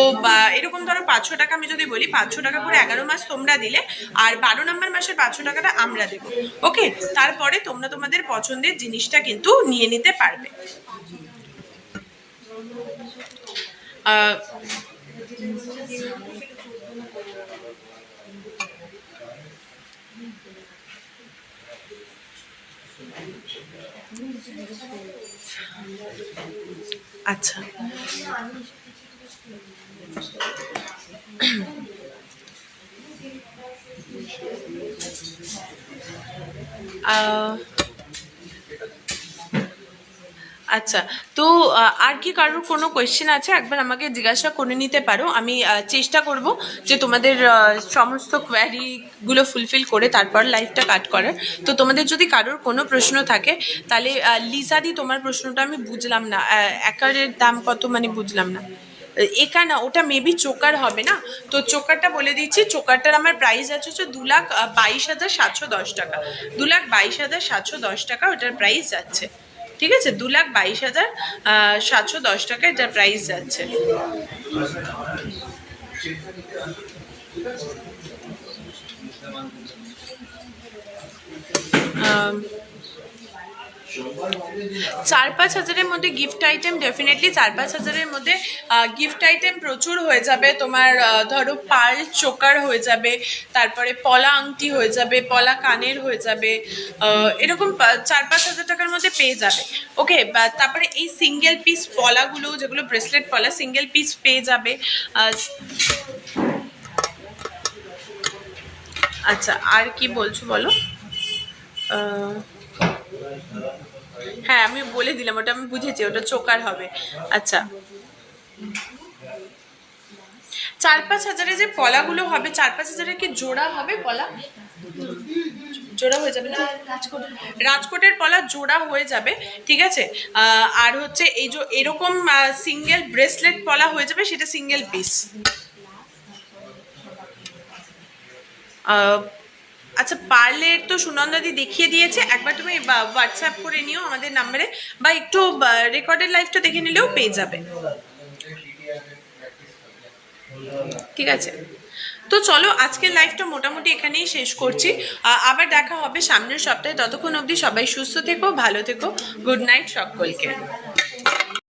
এরকম ধরো 500 টাকা আমি যদি বলি, 500 টাকা করে 11 মাস তোমরা দিলে, আর 12 নম্বর মাসের 500 টাকাটা আমরা দেবো, ওকে। তারপরে তোমরা তোমাদের পছন্দের জিনিসটা কিন্তু নিয়ে নিতে পারবে। আচ্ছা আচ্ছা, তো আর কি কারোর কোনো কোয়েশ্চেন আছে একবার আমাকে জিজ্ঞাসা করে নিতে পারো, আমি চেষ্টা করব যে তোমাদের সমস্ত কোয়ারিগুলো ফুলফিল করে তারপর লাইভটা কাট করার। তো তোমাদের যদি কারোর কোনো প্রশ্ন থাকে তাহলে লিজাদি, তোমার প্রশ্নটা আমি বুঝলাম না, একারের দাম কত বুঝলাম না। একা না, ওটা মেবি চোকার হবে না, তো চোকারটা বলে দিচ্ছি। চোকারটার আমার প্রাইস আছে হচ্ছে 2,22,710 টাকা, 2,22,710 টাকা ওটার প্রাইস যাচ্ছে, ঠিক আছে। 2,22,710 টাকা এটার প্রাইস যাচ্ছে। চার পাঁচ হাজারের মধ্যে গিফট আইটেম ডেফিনেটলি 4-5 হাজারের মধ্যে গিফট আইটেম প্রচুর হয়ে যাবে তোমার। ধরো পার্ল চোকার হয়ে যাবে, তারপরে পলা আংটি হয়ে যাবে, পলা কানের হয়ে যাবে, এরকম 4-5 হাজার টাকার মধ্যে পেয়ে যাবে, ওকে। তারপরে এই সিঙ্গেল পিস পলাগুলো, যেগুলো ব্রেসলেট পলা, সিঙ্গেল পিস পেয়ে যাবে। আচ্ছা, আর কি বলছো বলো? আহ, হ্যাঁ আমি বলে দিলাম, ওটা আমি বুঝেছি, ওটা চোকার হবে। আচ্ছা, 4-5 হাজারে যে পলাগুলো হবে, 4-5 হাজারে কি জোড়া হবে পলা? জোড়া হয়ে যাবে না? রাজকোটের পলা জোড়া হয়ে যাবে, ঠিক আছে। আর হচ্ছে এই যে এরকম সিঙ্গেল ব্রেসলেট পলা হয়ে যাবে, সেটা সিঙ্গেল পিস। আচ্ছা, পার্লের তো সুনন্দাদি দেখিয়ে দিয়েছে, একবার তুমি হোয়াটসঅ্যাপ করে নিও আমাদের নাম্বারে, বা একটু রেকর্ডেড লাইভটা দেখে নিলেও পেয়ে যাবে, ঠিক আছে। তো চলো আজকের লাইভটা মোটামুটি এখানেই শেষ করছি। আবার দেখা হবে সামনের সপ্তাহে, ততক্ষণ অবধি সবাই সুস্থ থেকো, ভালো থেকো। গুড নাইট সকলকে।